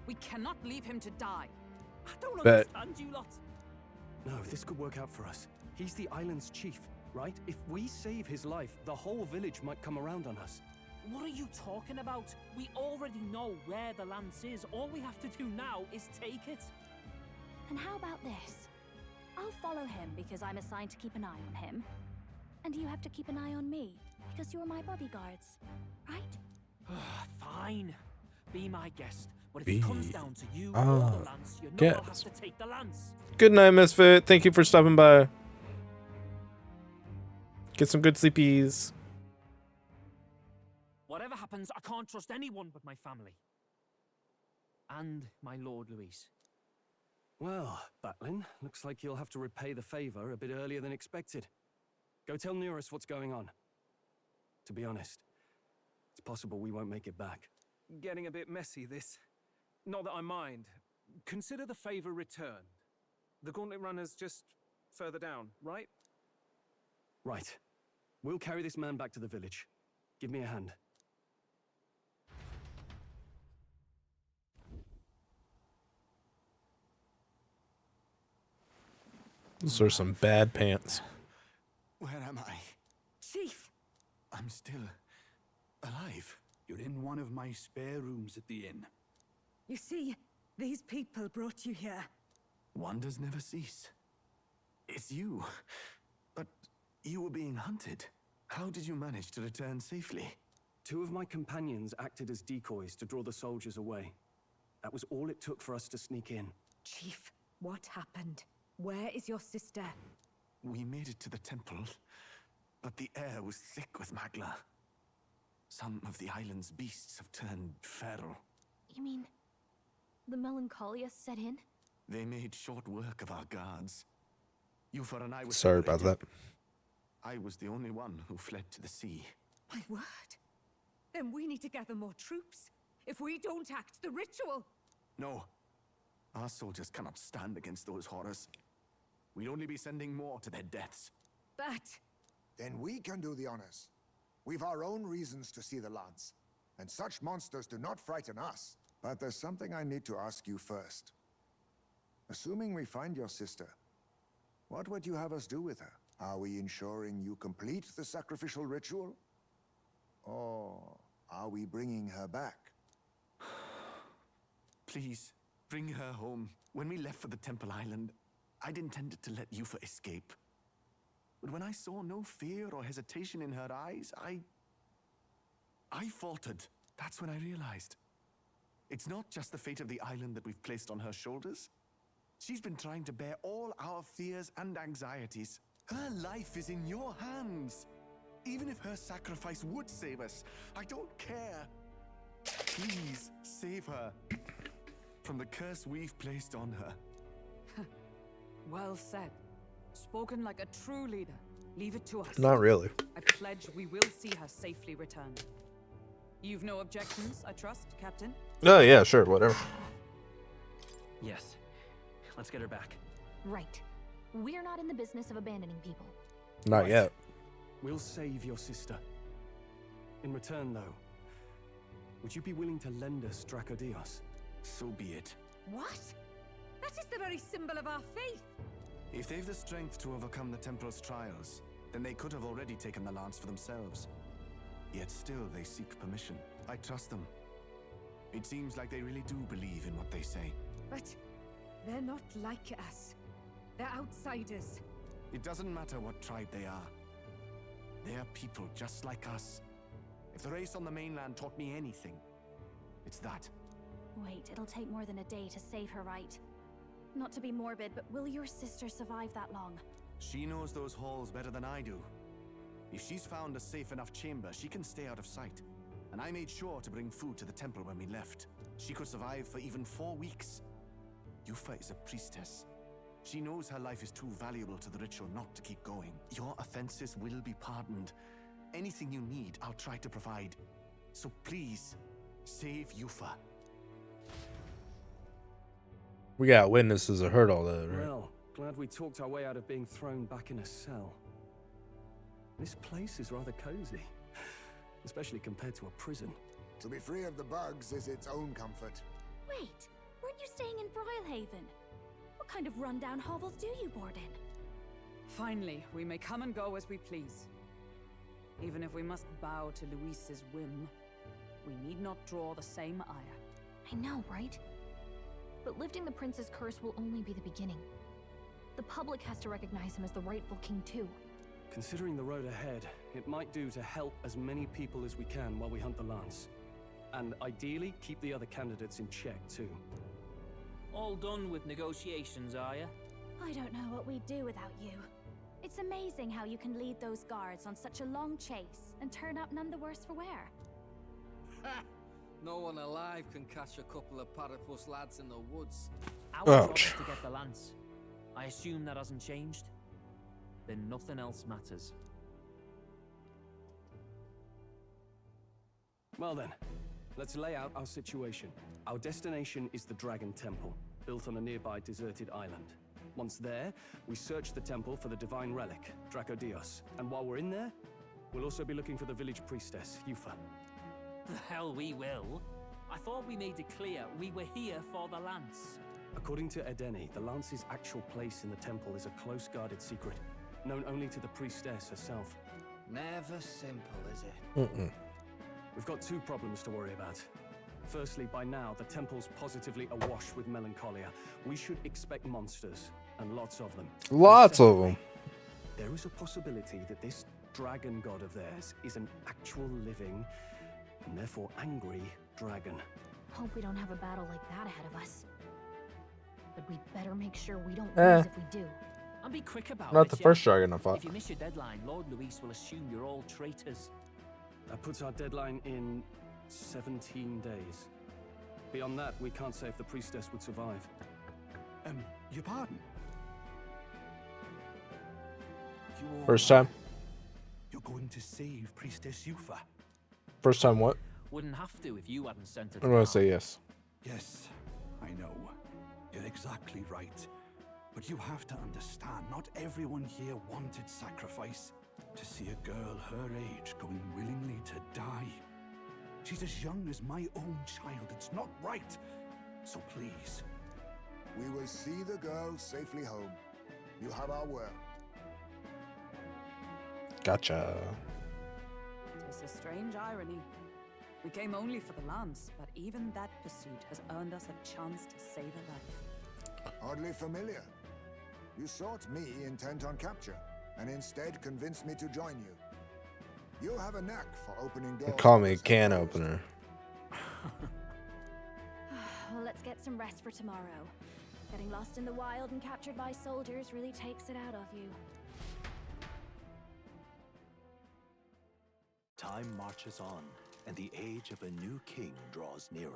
We cannot leave him to die. I don't Bet. understand you lot. No, this could work out for us. He's the island's chief, right? If we save his life, the whole village might come around on us. What are you talking about? We already know where the lance is. All we have to do now is take it. And how about this? I'll follow him because I'm assigned to keep an eye on him. And you have to keep an eye on me because you're my bodyguards, right? Fine. Be my guest. But if it comes down to you or the lance, you know I'll have to take the lance. Good night, Misfit. Thank you for stopping by. Get some good sleepies. Whatever happens, I can't trust anyone but my family. And my Lord Luis. Well, Batlin, looks like you'll have to repay the favor a bit earlier than expected. Go tell Neurus what's going on. To be honest, it's possible we won't make it back. Getting a bit messy, this. Not that I mind. Consider the favor returned. The Gauntlet Runner's just further down, right? Right. We'll carry this man back to the village. Give me a hand. Those are some bad pants. Where am I? Chief! I'm still alive. You're in one of my spare rooms at the inn. You see, these people brought you here. Wonders never cease. It's you. But you were being hunted. How did you manage to return safely? 2 of my companions acted as decoys to draw the soldiers away. That was all it took for us to sneak in. Chief, what happened? Where is your sister? We made it to the temple, but the air was thick with Magla. Some of the island's beasts have turned feral. You mean the melancholia set in? They made short work of our guards. Yufa and I were Sorry about that. I was the only one who fled to the sea. My word. Then we need to gather more troops. If we don't act, the ritual... No. Our soldiers cannot stand against those horrors. We'd only be sending more to their deaths. But... Then we can do the honors. We've our own reasons to see the lance. And such monsters do not frighten us. But there's something I need to ask you first. Assuming we find your sister, what would you have us do with her? Are we ensuring you complete the sacrificial ritual? Or are we bringing her back? Please, bring her home. When we left for the Temple Island, I'd intended to let Yufa escape. But when I saw no fear or hesitation in her eyes, I faltered. That's when I realized. It's not just the fate of the island that we've placed on her shoulders. She's been trying to bear all our fears and anxieties. Her life is in your hands. Even if her sacrifice would save us, I don't care. Please, save her from the curse we've placed on her. Well said. Spoken like a true leader. Leave it to us. Not really. I pledge we will see her safely returned. You've no objections, I trust, Captain? Oh, yeah, sure, whatever. Yes. Let's get her back. Right. We're not in the business of abandoning people. Not yet. We'll save your sister. In return, though, would you be willing to lend us Dracodios? So be it. What? That is the very symbol of our faith. If they've the strength to overcome the Temple's trials, then they could have already taken the lance for themselves. Yet still they seek permission. I trust them. It seems like they really do believe in what they say. But they're not like us. They're outsiders. It doesn't matter what tribe they are. They're people just like us. If the race on the mainland taught me anything, it's that. Wait, it'll take more than a day to save her, right? Not to be morbid, but will your sister survive that long? She knows those halls better than I do. If she's found a safe enough chamber, she can stay out of sight. And I made sure to bring food to the temple when we left. She could survive for even 4 weeks. Yufa is a priestess. She knows her life is too valuable to the ritual not to keep going. Your offenses will be pardoned. Anything you need, I'll try to provide. So please, save Yufa. We got witnesses that heard all that, right? Well, glad we talked our way out of being thrown back in a cell. This place is rather cozy, especially compared to a prison. To be free of the bugs is its own comfort. Wait, weren't you staying in Broilhaven? What kind of rundown hovels do you board in? Finally, we may come and go as we please. Even if we must bow to Luis's whim, we need not draw the same ire. I know, right? But lifting the prince's curse will only be the beginning. The public has to recognize him as the rightful king too. Considering the road ahead, it might do to help as many people as we can while we hunt the lance. And ideally, keep the other candidates in check too. All done with negotiations, are you? I don't know what we'd do without you. It's amazing how you can lead those guards on such a long chase and turn up none the worse for wear. No one alive can catch a couple of platypus lads in the woods. Our job is to get the lance. I assume that hasn't changed? Then nothing else matters. Well then, let's lay out our situation. Our destination is the Dragon Temple, built on a nearby deserted island. Once there, we search the temple for the divine relic, Draco Dios. And while we're in there, we'll also be looking for the village priestess, Yufa. The hell we will. I thought we made it clear we were here for the lance. According to Edeni, the lance's actual place in the temple is a close guarded secret, known only to the priestess herself. Never simple, is it? We've got 2 problems to worry about. Firstly, by now, the temple's positively awash with melancholia. We should expect monsters, and lots of them. Lots of them. There is a possibility that this dragon god of theirs is an actual living, and therefore angry, dragon. Hope we don't have a battle like that ahead of us. But we'd better make sure we don't lose if we do. And be quick about it. Not the first dragon I fought. If you miss your deadline, Lord Luis will assume you're all traitors. That puts our deadline in 17 days. Beyond that, we can't say if the priestess would survive. Your pardon? First time? You're going to save Priestess Yufa? First time what? Wouldn't have to if you hadn't sent it. I'm gonna say yes. Yes, I know. You're exactly right. But you have to understand, not everyone here wanted sacrifice. To see a girl her age going willingly to die. She's as young as my own child. It's not right. So please. We will see the girl safely home. You have our word. Gotcha. Tis a strange irony. We came only for the lance, but even that pursuit has earned us a chance to save a life. Oddly familiar. You sought me intent on capture, and instead convinced me to join you. You have a knack for opening doors. Call me a can opener. Well, let's get some rest for tomorrow. Getting lost in the wild and captured by soldiers really takes it out of you. Time marches on, and the age of a new king draws nearer.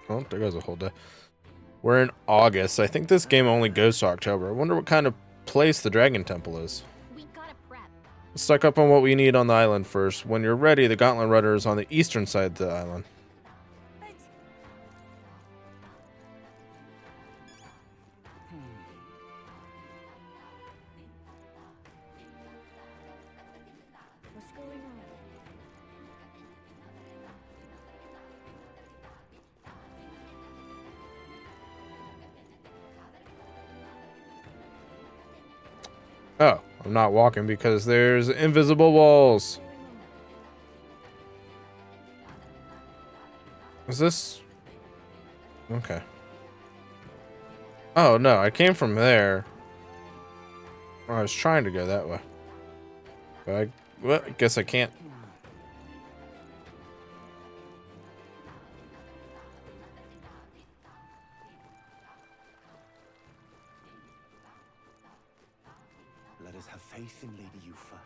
Oh, there goes a whole day. We're in August. I think this game only goes to October. I wonder what kind of place the Dragon Temple is. We gotta prep. Let's stock up on what we need on the island first. When you're ready, the Gauntlet Rudder is on the eastern side of the island. What's going on? Oh, I'm not walking because there's invisible walls. Is this... Okay. Oh, no, I came from there. I was trying to go that way. But I guess I can't. Let us have faith in Lady Yufa.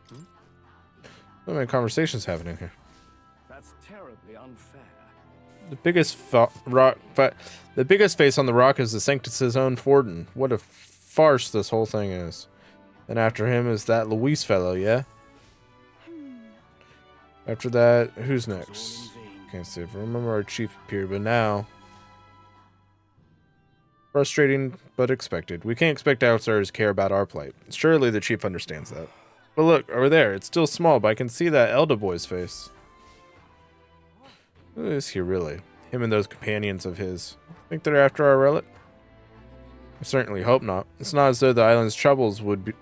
So many conversations happening here. That's terribly unfair. The biggest the biggest face on the rock is the Sanctus's own Forden. What a farce this whole thing is. And after him is that Luis fellow, yeah? After that, who's next? Can't say if I remember our chief appeared, but now... Frustrating, but expected. We can't expect outsiders to care about our plight. Surely the chief understands that. But look, over there, it's still small, but I can see that Elder boy's face. Who is he really? Him and those companions of his. Think they're after our relic? I certainly hope not. It's not as though the island's troubles would be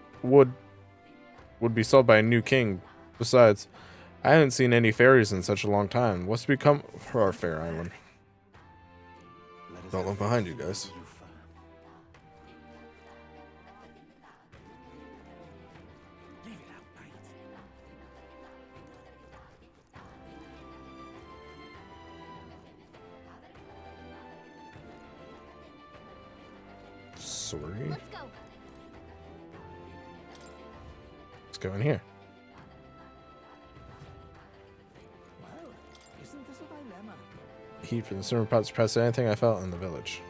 solved by a new king. Besides, I haven't seen any fairies in such a long time. What's become of our fair island? Don't look behind you, guys. Sorry. Let's go in here. Well, isn't this a dilemma? Heat from the simmer pots pressed anything I felt in the village.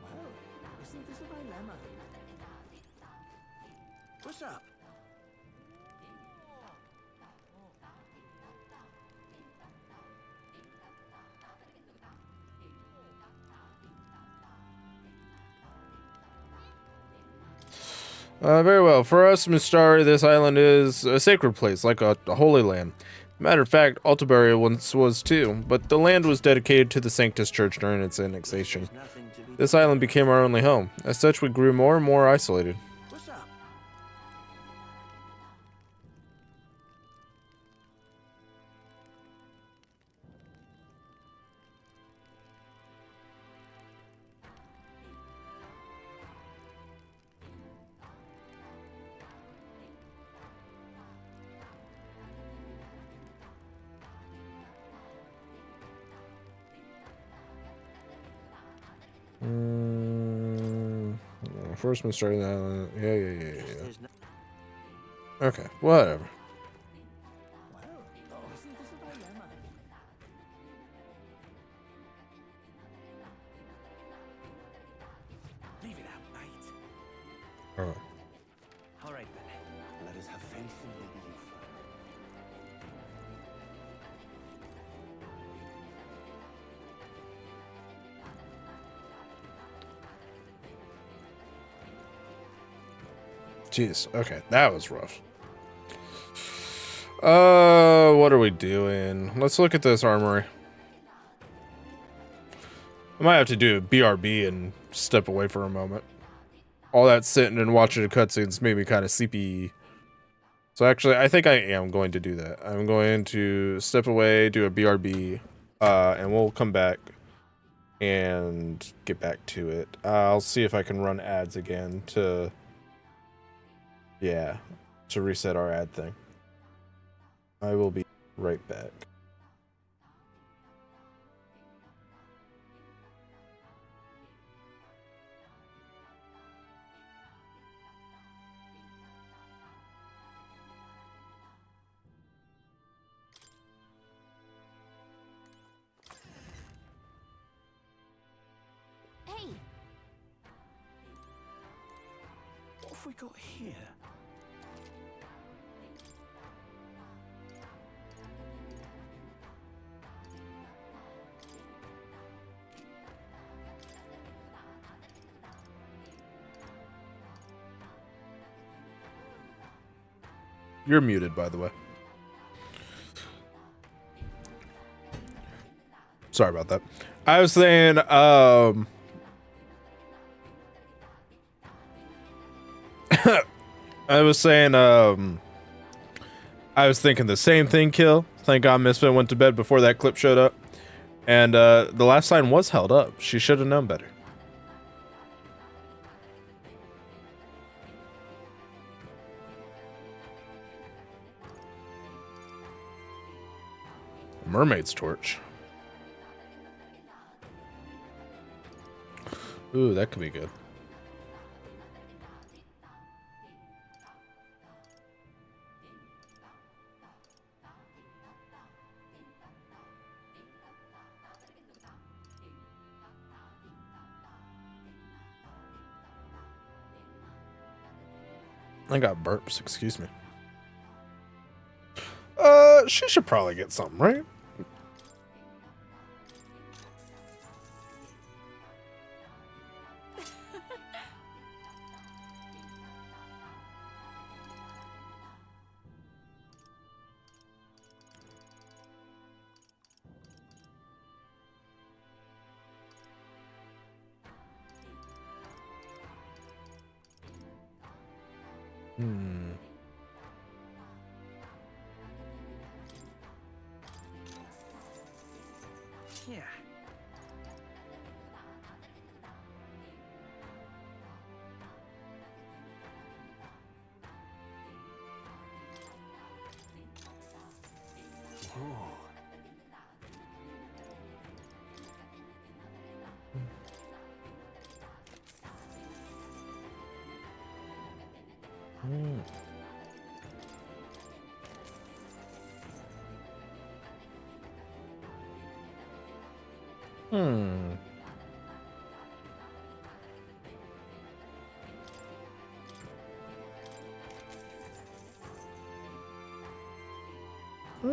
Well, isn't this a dilemma? What's up? Very well. For us, Mistari, this island is a sacred place, like a holy land. Matter of fact, Altabury once was too, but the land was dedicated to the Sanctus Church during its annexation. This island became our only home. As such, we grew more and more isolated. What's up? First Mistari, the island. Yeah. Okay, whatever. Leave it out, mate. Alright. All right, then. Let us have faith in Lady Yufa. Jeez, okay, that was rough. What are we doing? Let's look at this armory. I might have to do a BRB and step away for a moment. All that sitting and watching the cutscenes made me kind of sleepy. So actually, I think I am going to do that. I'm going to step away, do a BRB, and we'll come back and get back to it. I'll see if I can run ads again to... Yeah, to reset our ad thing. I will be right back. Hey! What have we got here? You're muted, by the way. Sorry about that. I was saying, I was thinking the same thing, Kill. Thank God Misfit went to bed before that clip showed up. And the last line was held up. She should have known better. Mermaid's torch. Ooh, that could be good. I got burps, excuse me. She should probably get something, right? Yeah.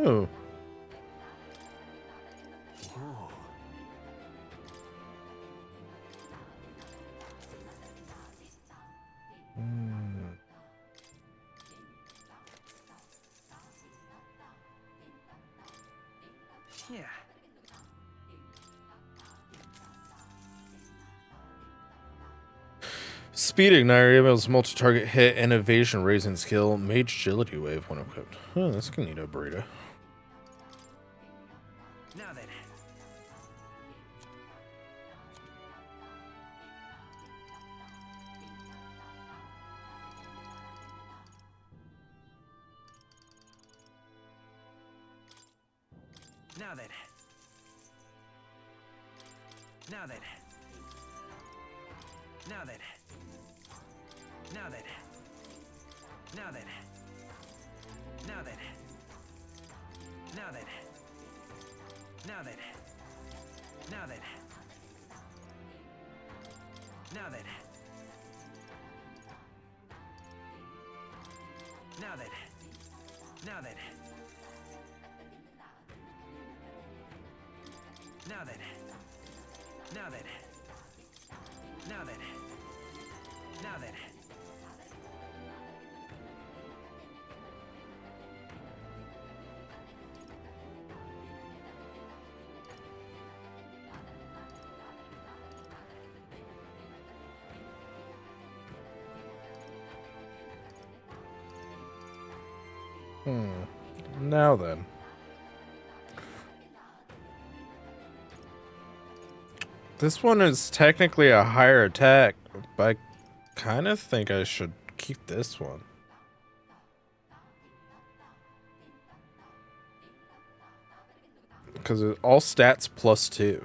Oh. Yeah. Speed Igniter enables multi-target hit and evasion raising skill. Mage Agility Wave when equipped. Huh, that's a neato burrito. Now then. Now then. Now then. Now then. Now then. Now then. Now then. Now then. Now then. Now then. Now then. Now then. Now then. Now then. Now then. Now then. Now then. Now then. This one is technically a higher attack, but I kind of think I should keep this one. Because it all stats +2.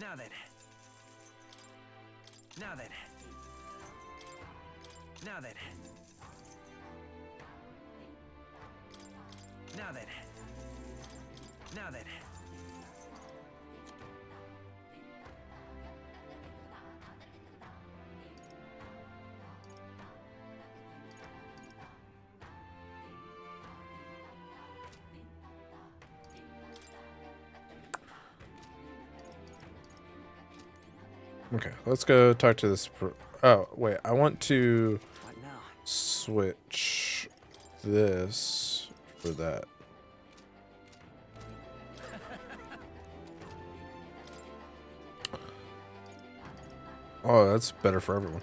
Now then. Now then. Now then. Now then. Now then. Okay, let's go talk to this. Oh, wait, I want to switch this for that. Oh, that's better for everyone.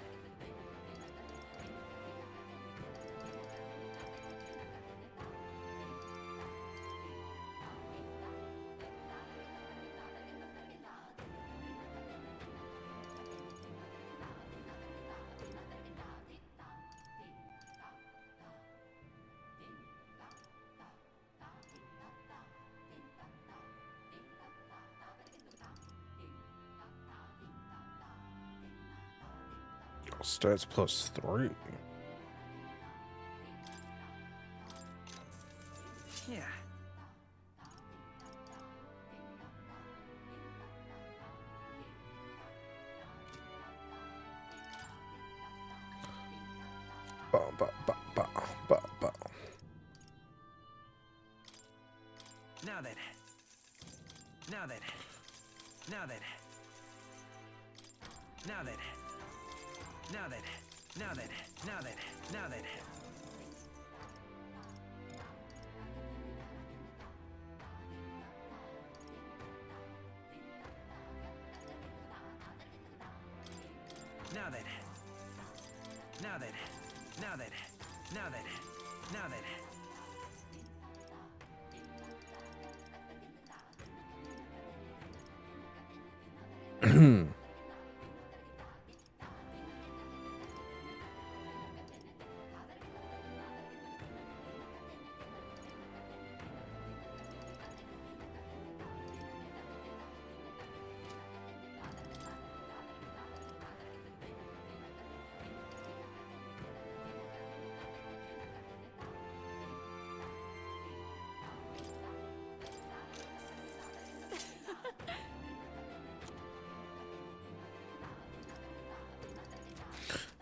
Stats +3. Yeah. Ba, ba, ba, ba, ba, ba. Now then. Now then. Now then. Now then. Now then. Now then. Now then. Now then. Now then. Now then. Now then. Now then. Now then.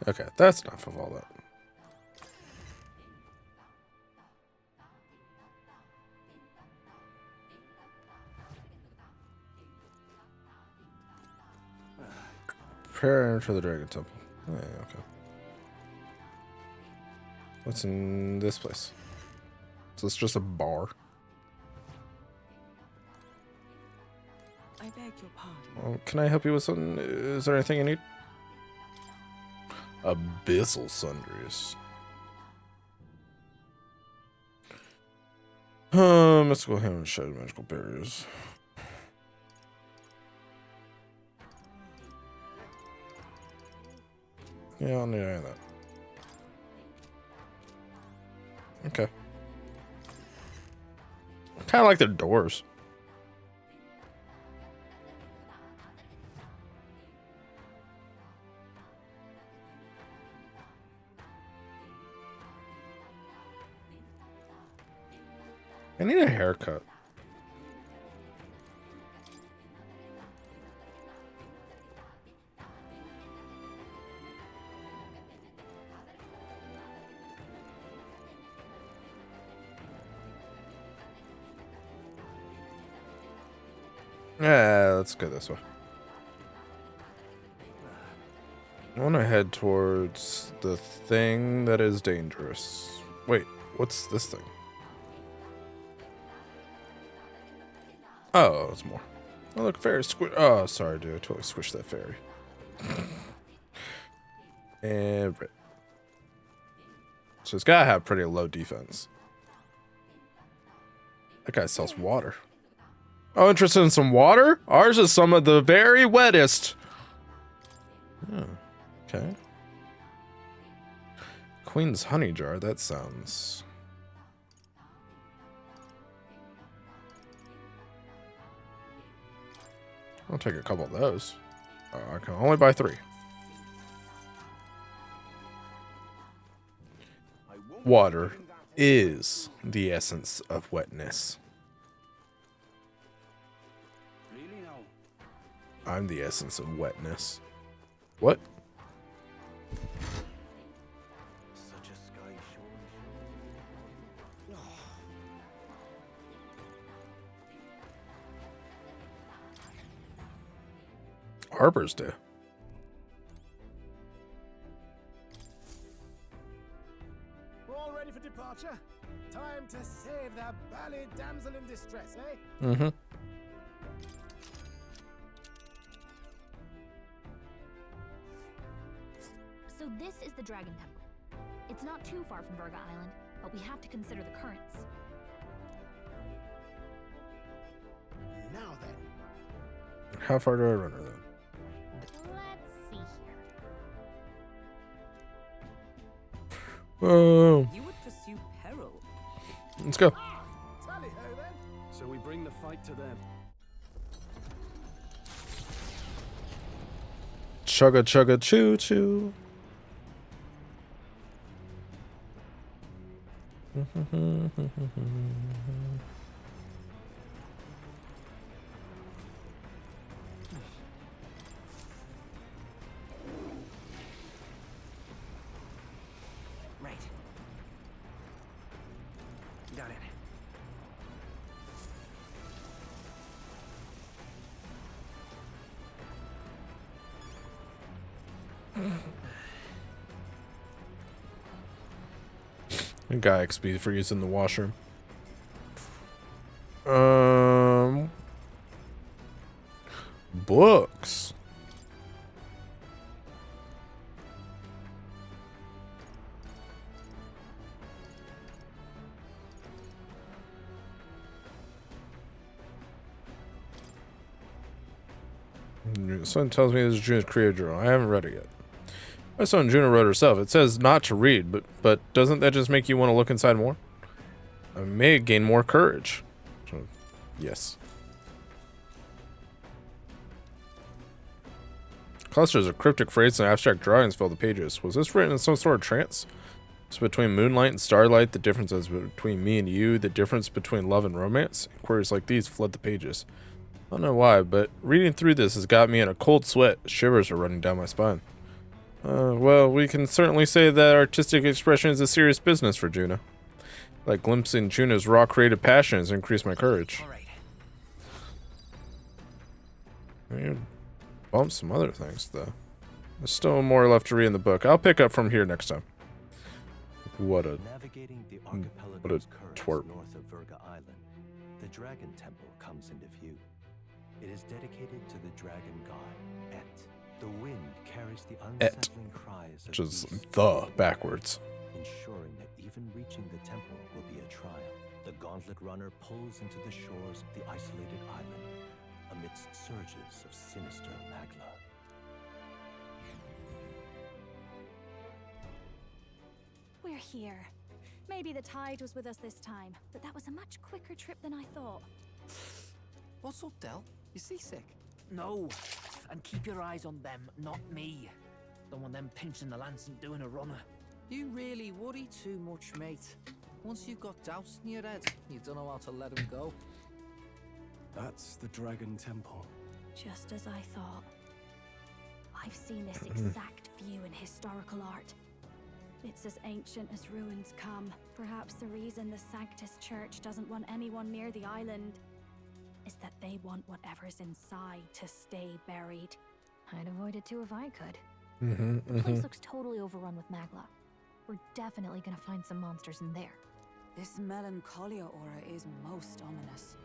Okay, that's enough of all that. Prepare for the Dragon Temple. Yeah, okay. What's in this place? So it's just a bar. I beg your pardon. Can I help you with something? Is there anything you need? Abyssal sundries. Mystical hammer, shattered magical barriers. Yeah, I don't need any of that. Okay. Kind of like their doors. I need a haircut. Yeah, let's go this way. I want to head towards the thing that is dangerous. Wait, what's this thing? Oh, it's more. Oh, look, fairy squish. Oh, sorry, dude. I totally squished that fairy. And rip. So it's gotta have pretty low defense. That guy sells water. Oh, interested in some water? Ours is some of the very wettest. Oh, okay. Queen's honey jar. That sounds... I'll take a couple of those. I can only buy 3. Water is the essence of wetness. Really now? I'm the essence of wetness. What? Such a sky shore. Arbors do. All ready for departure? Time to save that bally damsel in distress, eh? Mm-hmm. So this is the Dragon Temple. It's not too far from Virga Island, but we have to consider the currents. Now then. How far do I run her then? Let's see here. Whoa. You would pursue peril. Let's go. Tally-ho then. So we bring the fight to them. Chugga chugga choo choo. Right. Got it. Guy XP for using the washroom. Books. Someone tells me this is Juna's creative journal. I haven't read it yet. My son Juna wrote herself. It says not to read, but doesn't that just make you want to look inside more? I may gain more courage. So, yes. Clusters of cryptic phrases and abstract drawings fill the pages. Was this written in some sort of trance? It's between moonlight and starlight, the differences between me and you, the difference between love and romance. Inquiries like these flood the pages. I don't know why, but reading through this has got me in a cold sweat. Shivers are running down my spine. Well, we can certainly say that artistic expression is a serious business for Juna. Like glimpsing Juna's raw creative passion has increased my courage. I mean, bump some other things, though. There's still more left to read in the book. I'll pick up from here next time. What a twerp. North of Virga Island, the Dragon Temple comes into view. It is dedicated to the dragon god, Et. The wind carries the unsettling cries of Which is beasts, the backwards. ensuring that even reaching the temple will be a trial. The gauntlet runner pulls into the shores of the isolated island, amidst surges of sinister magla. We're here. Maybe the tide was with us this time, but that was a much quicker trip than I thought. What's up, Del? You seasick? No, and keep your eyes on them, not me. Don't want them pinching the lance and doing a runner. You really worry too much, mate. Once you've got doubts in your head, you don't know how to let them go. That's the Dragon Temple. Just as I thought. I've seen this exact view in historical art. It's as ancient as ruins come. Perhaps the reason the Sanctus Church doesn't want anyone near the island is that they want whatever's inside to stay buried. I'd avoid it too if I could. The Place looks totally overrun with magla. We're definitely gonna find some monsters in there. This melancholia aura is most ominous.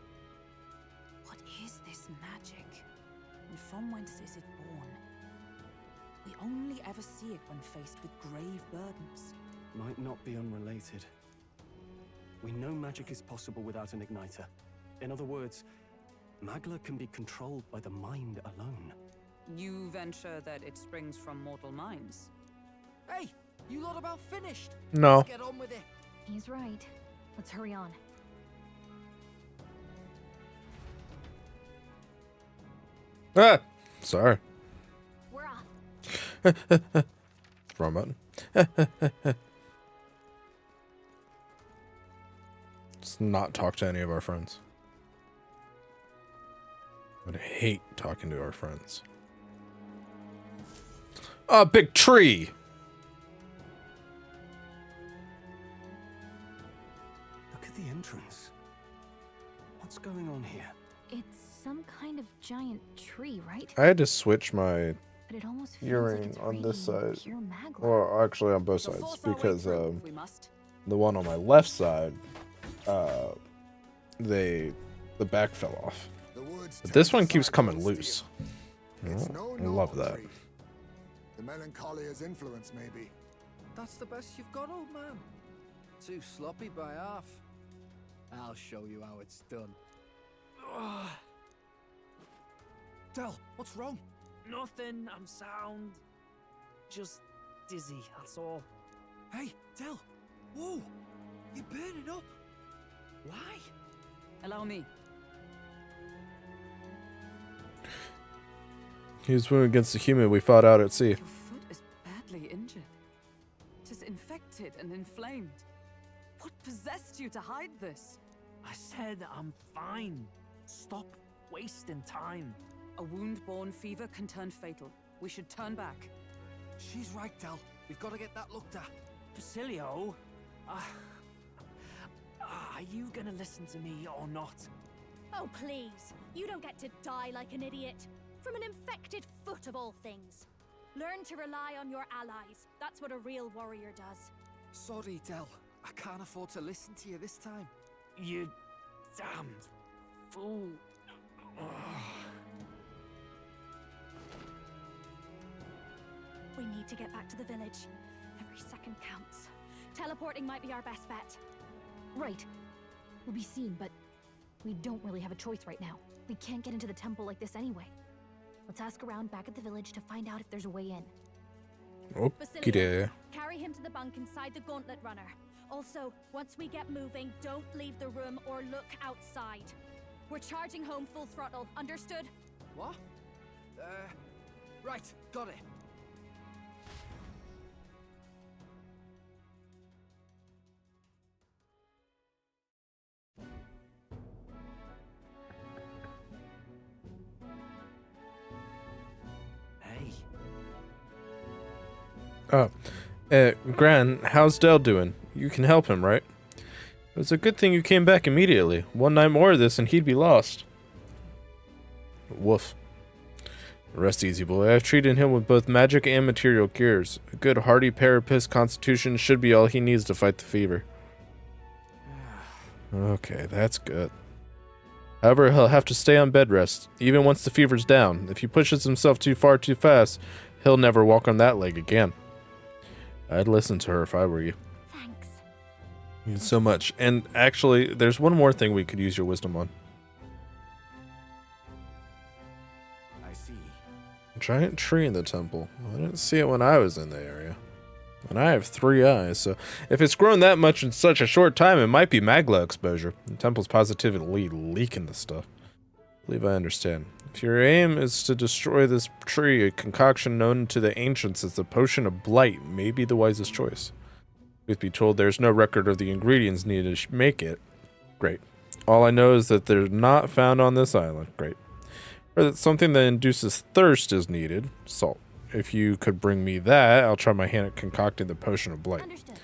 What is this magic? And from whence is it born? We only ever see it when faced with grave burdens. Might not be unrelated. We know magic is possible without an igniter. In other words, magla can be controlled by the mind alone. You venture that it springs from mortal minds? Hey, you lot about finished? No. Let's get on with it. He's right. Let's hurry on. Ah! Sorry. We're off. Wrong button. Let's not talk to any of our friends. I would hate talking to our friends. A big tree! Look at the entrance. What's going on here? It's some kind of giant tree, right? I had to switch my But it almost feels earring like it's on this side. radiating pure magla. Well, actually on both So sides. force our way Because through if we must. the one on my left side, the back fell off. But this one keeps coming loose. Oh, I love that. The melancholia's influence, maybe. That's the best you've got, old man. Too sloppy by half. I'll show you how it's done. Del, what's wrong? Nothing, I'm sound. Just dizzy, that's all. Hey, Del. Whoa, you're burning up. Why? Allow me. He was swimming against the human we fought out at sea. Your foot is badly injured. It is infected and inflamed. What possessed you to hide this? I said I'm fine. Stop wasting time. A wound-borne fever can turn fatal. We should turn back. She's right, Del. We've got to get that looked at. Basilio, are you gonna listen to me or not? Oh, please. You don't get to die like an idiot. From an infected foot of all things. Learn to rely on your allies. That's what a real warrior does. Sorry, Del. I can't afford to listen to you this time. You damned fool. We need to get back to the village. Every second counts. Teleporting might be our best bet. Right. We'll be seen, but we don't really have a choice right now. We can't get into the temple like this anyway. Let's ask around back at the village to find out if there's a way in. Basilio, carry him to the bunk inside the gauntlet runner. Also, once we get moving, don't leave the room or look outside. We're charging home full throttle, understood? What? Right, got it. Oh, Gran, how's Del doing? You can help him, right? It was a good thing you came back immediately. One night more of this and he'd be lost. Woof. Rest easy, boy. I've treated him with both magic and material cures. A good hardy Parapus constitution should be all he needs to fight the fever. Okay, that's good. However, he'll have to stay on bed rest, even once the fever's down. If he pushes himself too far too fast, he'll never walk on that leg again. I'd listen to her if I were you. Thanks. So much. And actually, there's one more thing we could use your wisdom on. I see. A giant tree in the temple. I didn't see it when I was in the area. And I have 3 eyes, so if it's grown that much in such a short time, it might be magla exposure. The temple's positively leaking the stuff. I believe I understand. If your aim is to destroy this tree, a concoction known to the ancients as the Potion of Blight may be the wisest choice. We've been told there's no record of the ingredients needed to make it. Great. All I know is that they're not found on this island. Great. Or that something that induces thirst is needed. Salt. If you could bring me that, I'll try my hand at concocting the Potion of Blight. Understood.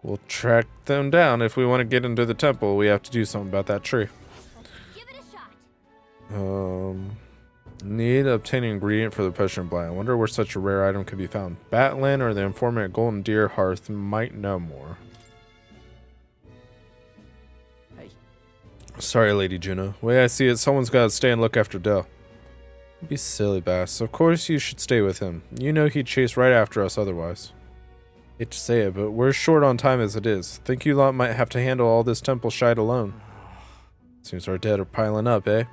We'll track them down. If we want to get into the temple, we have to do something about that tree. Give it a shot. Need obtaining ingredient for the Potion of Blight. I wonder where such a rare item could be found. Batlin or the informant at Golden Deer Hearth might know more. Hey. Sorry, Lady Juno. The way I see it, someone's got to stay and look after Del. Don't be silly, Bass. Of course you should stay with him. You know he'd chase right after us otherwise. Hate to say it, but we're short on time as it is. Think you lot might have to handle all this temple shite alone. Seems our dead are piling up, eh?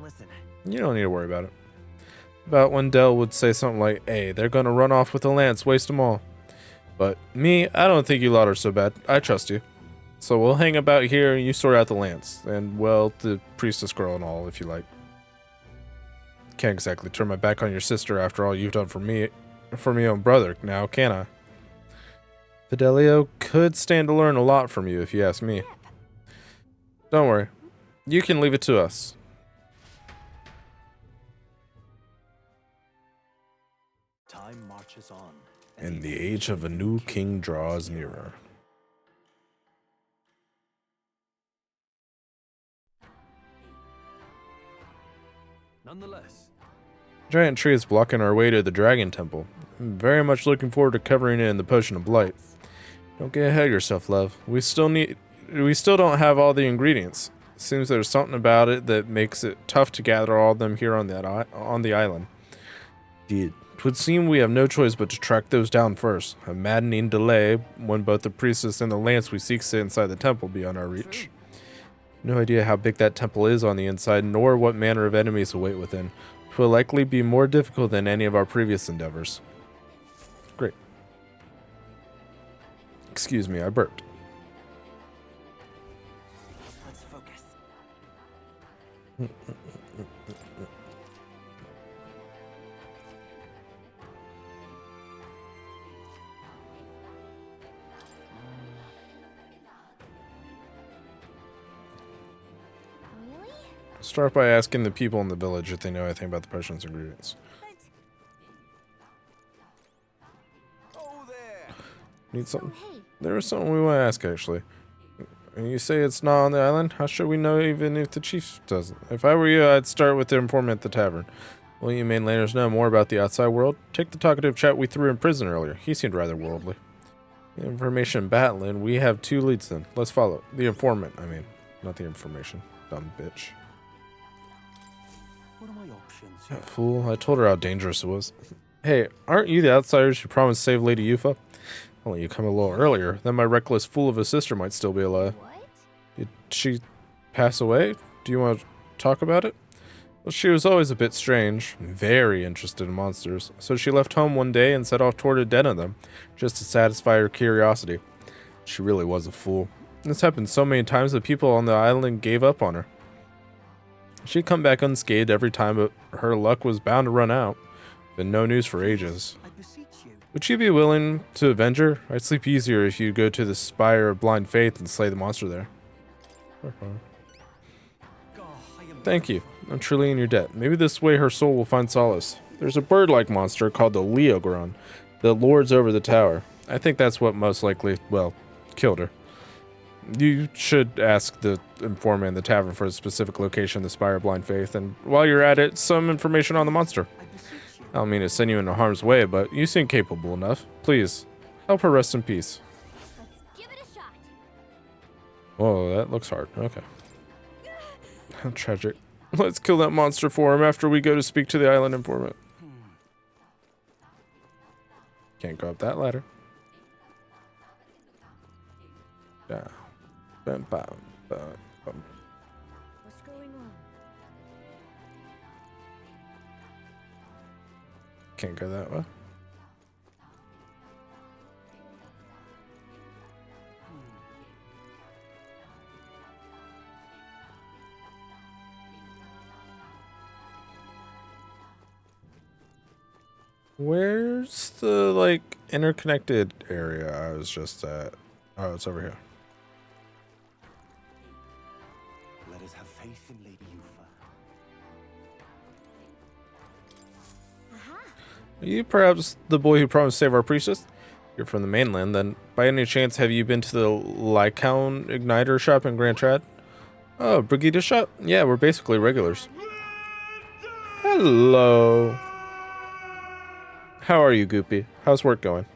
Listen. You don't need to worry about it. About when Del would say something like, hey, they're gonna run off with the lance, waste them all. But me, I don't think you lot are so bad. I trust you. So we'll hang about here and you sort out the lance. And, well, the priestess girl and all, if you like. Can't exactly turn my back on your sister after all you've done for me own brother, now can I? Fidelio could stand to learn a lot from you, if you ask me. Don't worry. You can leave it to us. Time marches on. And the age of a new king draws nearer. Nonetheless, Giant tree is blocking our way to the Dragon Temple. I'm very much looking forward to covering it in the Potion of Blight. Don't get ahead of yourself, love. We still don't have all the ingredients. Seems there's something about it that makes it tough to gather all of them here on the island. Indeed, it would seem we have no choice but to track those down first. A maddening delay when both the priestess and the lance we seek sit inside the temple beyond our reach. No idea how big that temple is on the inside, nor what manner of enemies await within. It will likely be more difficult than any of our previous endeavors. Great. Excuse me, I burped. Let's focus. Start by asking the people in the village if they know anything about the potion's ingredients. Need something? There was something we want to ask, actually. You say it's not on the island? How should we know even if the chief doesn't? If I were you, I'd start with the informant at the tavern. Will you mainlanders know more about the outside world? Take the talkative chat we threw in prison earlier. He seemed rather worldly. The information battling, we have 2 leads then. Let's follow. The informant, I mean. Not the information. Dumb bitch. What are my options? That fool. I told her how dangerous it was. Hey, aren't you the outsiders who promised to save Lady Yufa? Well, you come a little earlier, then my reckless fool of a sister might still be alive. What? Did she pass away? Do you want to talk about it? Well, she was always a bit strange, very interested in monsters, so she left home one day and set off toward a den of them, just to satisfy her curiosity. She really was a fool. This happened so many times that people on the island gave up on her. She'd come back unscathed every time, but her luck was bound to run out. Been no news for ages. Would you be willing to avenge her? I'd sleep easier if you go to the Spire of Blind Faith and slay the monster there. Thank you. I'm truly in your debt. Maybe this way her soul will find solace. There's a bird-like monster called the Leogron that lords over the tower. I think that's what most likely, well, killed her. You should ask the informant in the tavern for a specific location in the Spire of Blind Faith, and while you're at it, some information on the monster. I don't mean to send you into harm's way, but you seem capable enough. Please, help her rest in peace. Let's give it a shot. Oh, that looks hard. Okay. How tragic. Let's kill that monster for him after we go to speak to the island informant. Can't go up that ladder. Yeah. Bam, bam, bam, bam. What's going on? Can't go that way. Where's the, like, interconnected area I was just at? Oh, it's over here. Let us have faith in Lady Yufa. Are you perhaps the boy who promised to save our priestess? You're from the mainland, then by any chance have you been to the Lycaon Igniter shop in Grand Trad? Oh, Brigida shop? Yeah, we're basically regulars. Hello. How are you, Goopy? How's work going?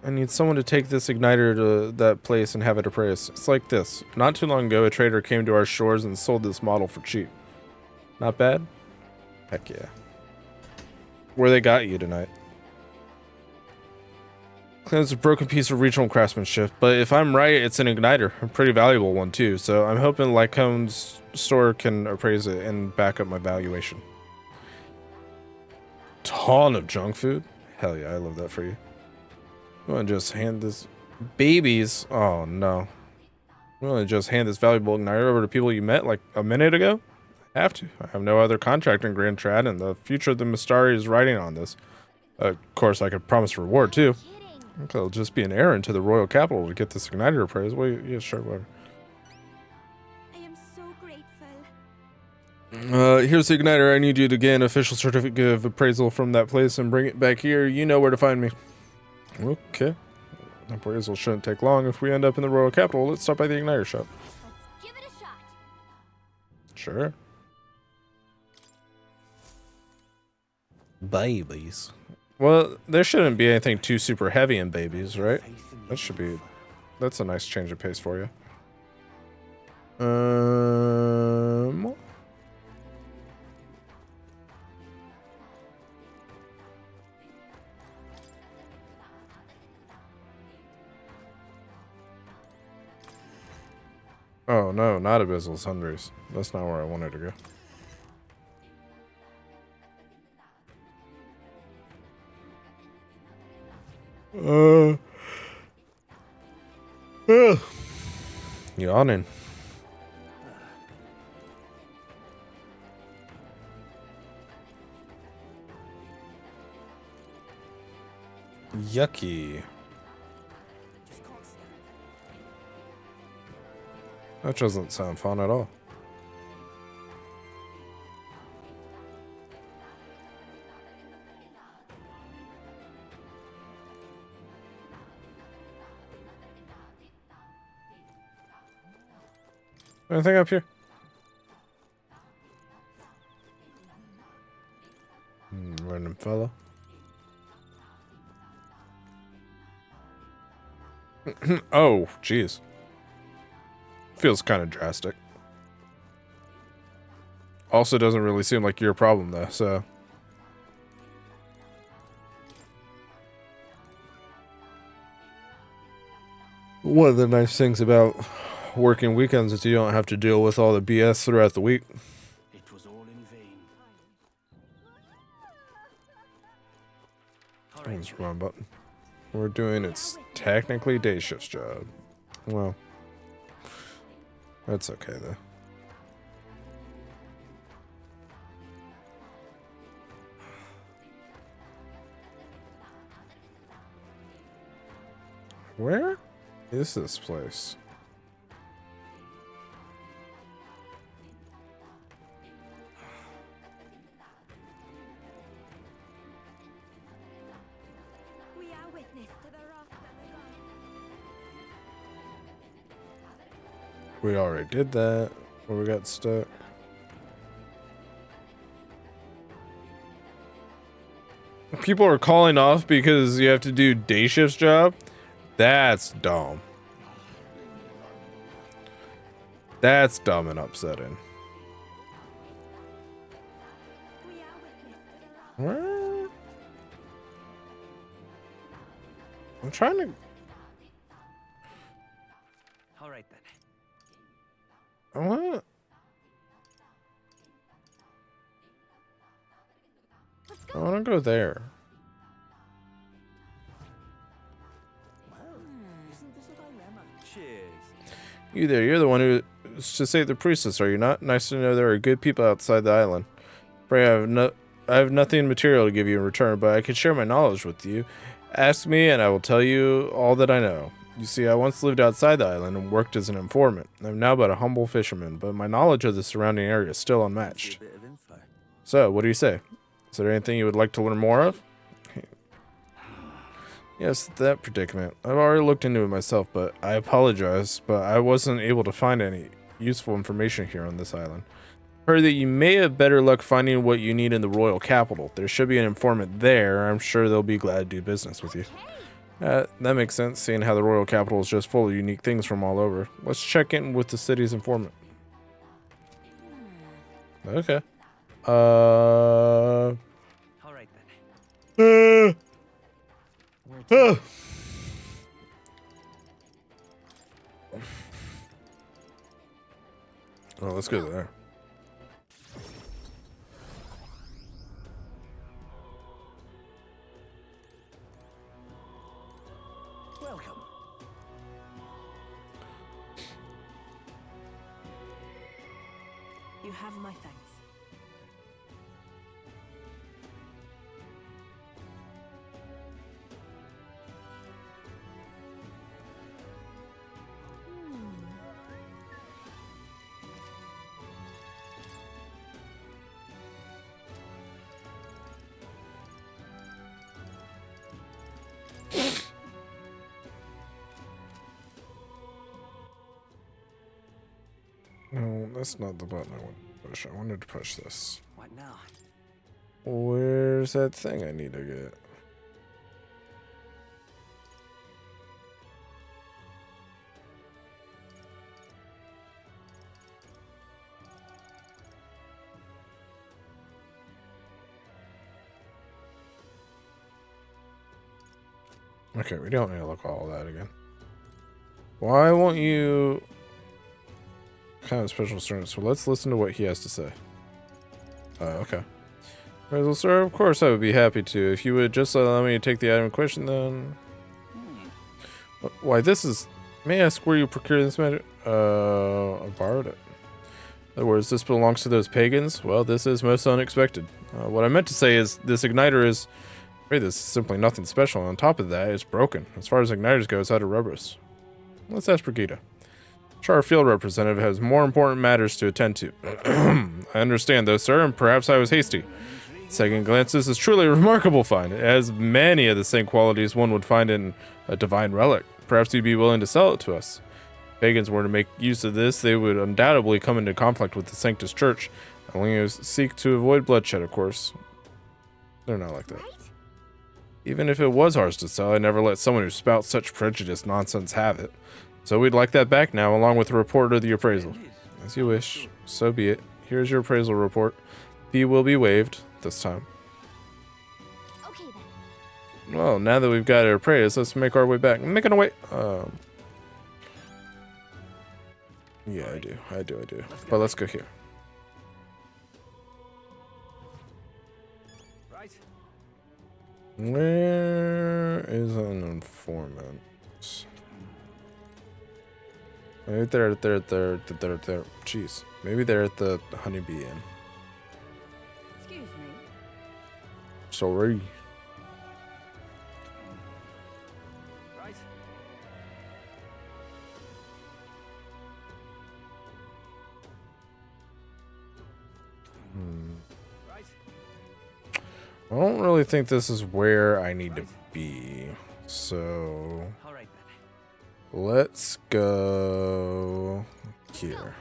I need someone to take this igniter to that place and have it appraised. It's like this. Not too long ago, a trader came to our shores and sold this model for cheap. Not bad? Heck yeah. Where they got you tonight? It's a broken piece of regional craftsmanship, but if I'm right, it's an igniter. A pretty valuable one too, so I'm hoping Lycaon's store can appraise it and back up my valuation. Ton of junk food? Hell yeah, I love that for you. I'm gonna just hand this... Babies? Oh no. I'm gonna just hand this valuable igniter over to people you met like a minute ago? I have to. I have no other contract in Grand Trad, and the future of the Mystari is riding on this. Of course, I could promise reward too. It'll just be an errand to the royal capital to get this igniter appraised. Well, yeah, sure, whatever. I am so grateful. Here's the igniter. I need you to get an official certificate of appraisal from that place and bring it back here. You know where to find me. Okay. Appraisal shouldn't take long. If we end up in the royal capital, let's stop by the igniter shop. Let's give it a shot. Sure. Babies. Well, there shouldn't be anything too super heavy in babies, right? That should be... That's a nice change of pace for you. Oh no, not Abyssal Sundries. That's not where I wanted to go. Yawning. Yucky. That doesn't sound fun at all. Anything up here? Random fella. Oh, jeez. Feels kind of drastic. Also doesn't really seem like your problem though, so. One of the nice things about working weekends is you don't have to deal with all the BS throughout the week. It was all in vain. That's the wrong button. We're doing it's technically day shift's job. Well, that's okay though. Where is this place? We are witness to the wrath of the gods. We already did that. Where we got stuck. People are calling off because you have to do day shift's job. That's dumb. That's dumb and upsetting. What? I'm trying to. All right then. What? I want to go there. Cheers. You there, you're the one who is to save the priestess, are you not? Nice to know there are good people outside the island. Pray I have nothing material to give you in return, but I can share my knowledge with you. Ask me and I will tell you all that I know. You see, I once lived outside the island and worked as an informant. I'm now but a humble fisherman, but my knowledge of the surrounding area is still unmatched. So, what do you say? Is there anything you would like to learn more of? Yes, that predicament. I've already looked into it myself, but I apologize, but I wasn't able to find any useful information here on this island. Heard that you may have better luck finding what you need in the royal capital. There should be an informant there. I'm sure they'll be glad to do business with you. That makes sense, seeing how the royal capital is just full of unique things from all over. Let's check in with the city's informant. Okay. All right then. Oh, let's go there. Welcome. You have my thanks. No, that's not the button I wanted to push. I wanted to push this. What now? Where's that thing I need to get? Okay, we don't need to look all that again. Why won't you... Kind of special concern, so let's listen to what he has to say. Okay. Well, sir, of course I would be happy to. If you would just allow me to take the item in question, then... Why, this is... May I ask where you procure this magic? I borrowed it. In other words, this belongs to those pagans? Well, this is most unexpected. What I meant to say is, this igniter is... Wait, this is simply nothing special. On top of that, it's broken. As far as igniters go, it's out of rubber. Let's ask Brigitte. Sure, our field representative has more important matters to attend to. I understand, though, sir, and perhaps I was hasty. Second glance, this is truly a remarkable find. It has many of the same qualities one would find in a divine relic. Perhaps you'd be willing to sell it to us. If pagans were to make use of this, they would undoubtedly come into conflict with the Sanctus Church. Only seek to avoid bloodshed, of course. They're not like that. Even if it was ours to sell, I'd never let someone who spouts such prejudiced nonsense have it. So we'd like that back now, along with a report of the appraisal. As you wish. So be it. Here's your appraisal report. Fee will be waived this time. Okay then. Well, now that we've got it appraised, let's make our way back. Making our way. Yeah, I do. But let's go here. Right. Where is an informant? Maybe they're there. Jeez. Maybe they're at the Honeybee Inn. Excuse me. Sorry. Right. Right. I don't really think this is where I need to be. So All right then. let's go here.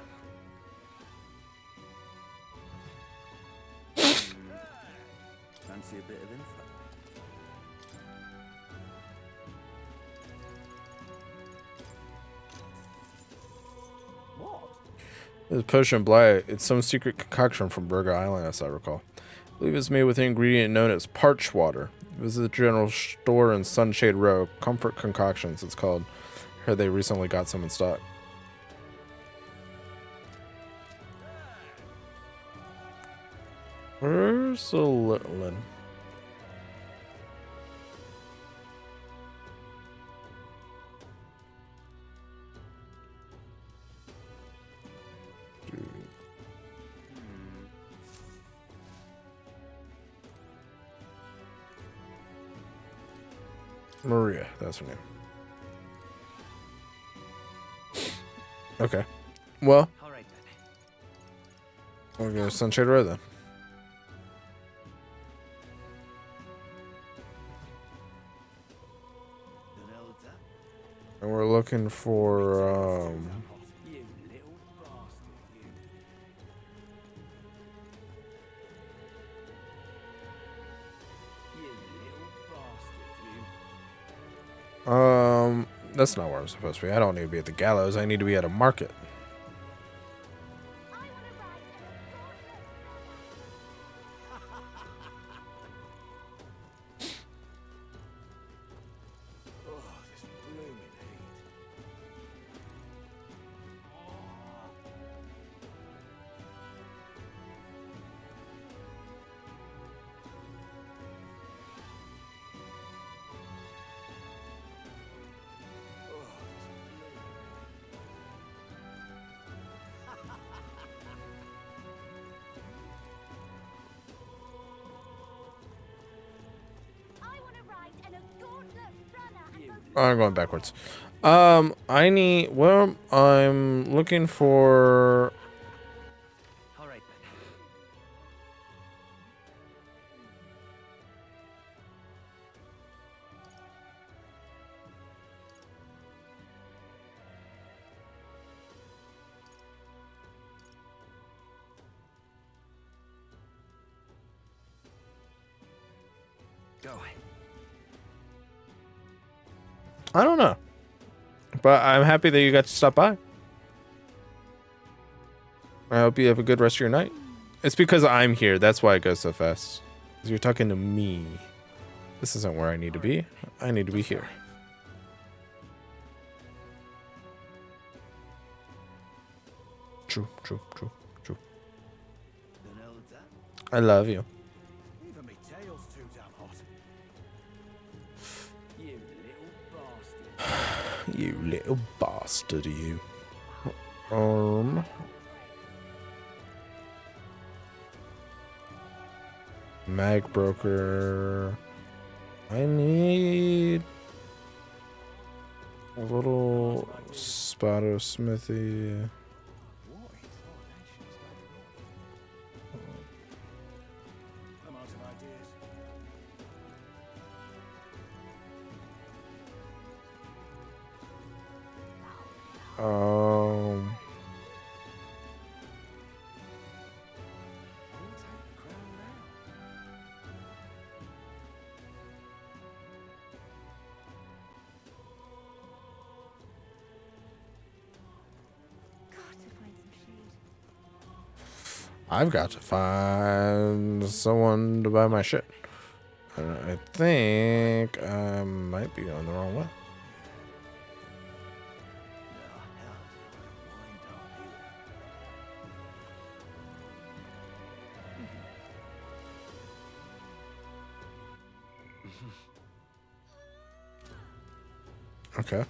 Fancy a bit of info? This potion of blight, it's some secret concoction from Burger Island, as I recall. I believe it's made with an ingredient known as parch water. Visit the general store in Sunshade Row. Comfort Concoctions, it's called. Heard they recently got some in stock. Where's the little? Maria, that's her name. Okay. Well, All right then. we'll go to Sunshade Row then. And we're looking for You little bastard, you. You little bastard, you. that's not where I'm supposed to be. I don't need to be at the gallows. I need to be at a market. I'm going backwards. I need. Well, I'm looking for. All right then. Go. I don't know, but I'm happy that you got to stop by. I hope you have a good rest of your night. It's because I'm here. That's why it goes so fast. Because you're talking to me. This isn't where I need to be. I need to be here. True. I love you. Even me tail's too damn hot. You little bastard. You little bastard, you. Mag broker. I need a little Spotter, Smithy. I'm out of ideas. Um. I've got to find someone to buy my shit. I think I might be going the wrong way. Okay.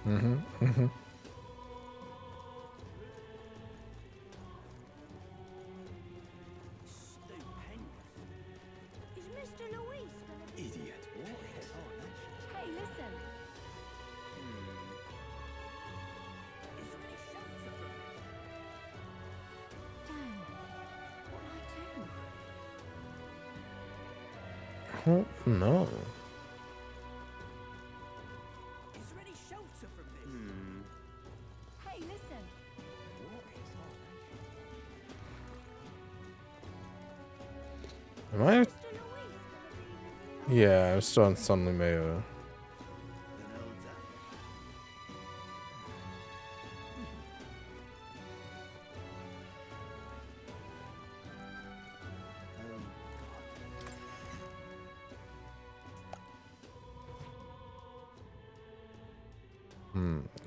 Mm-hmm. Is Mr. Louis gonna be... Idiot. What? Hey, listen. Damn. What'd I do? Oh, no. Is there any shelter from this? Hey, listen. Am I? Yeah, I'm still on Sunly Mayo.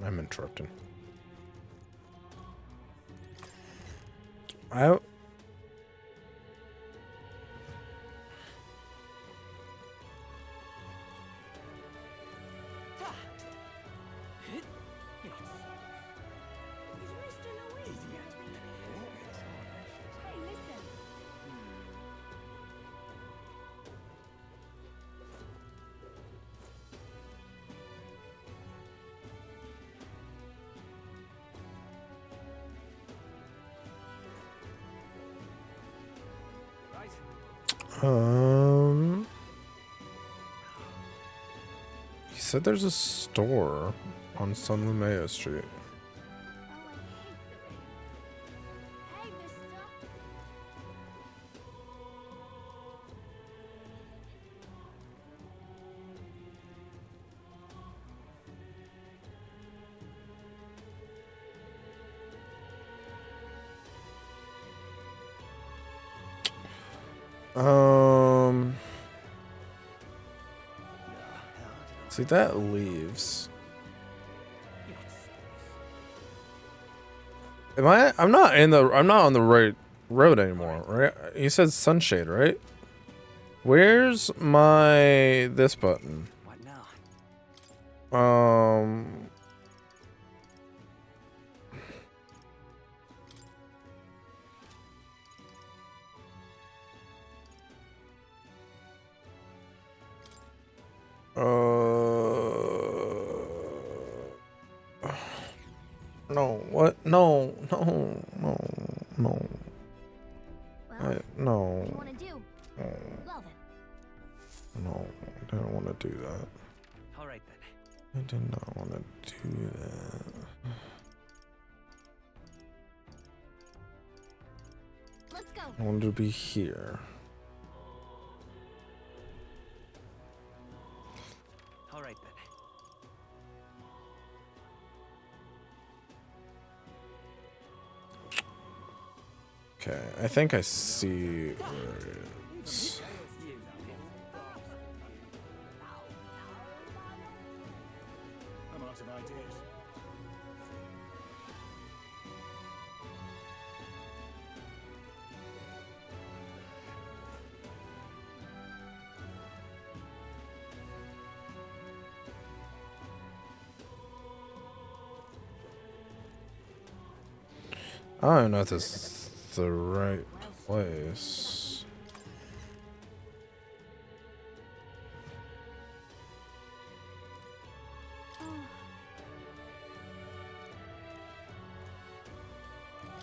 I'm interrupting. Hey, listen. He said there's a store on San Lumea Street. See, that leaves. I'm not on the right road anymore, right? You said sunshade, right? Where's this button? What now? No, what? No. Well, No. what do you want to do? Well then. No, I don't want to do that. All right then. I did not want to do that. Let's go. I wanted to be here. All right then. Okay, I think I see where it is. I'm out of ideas. I don't know if this is the right place.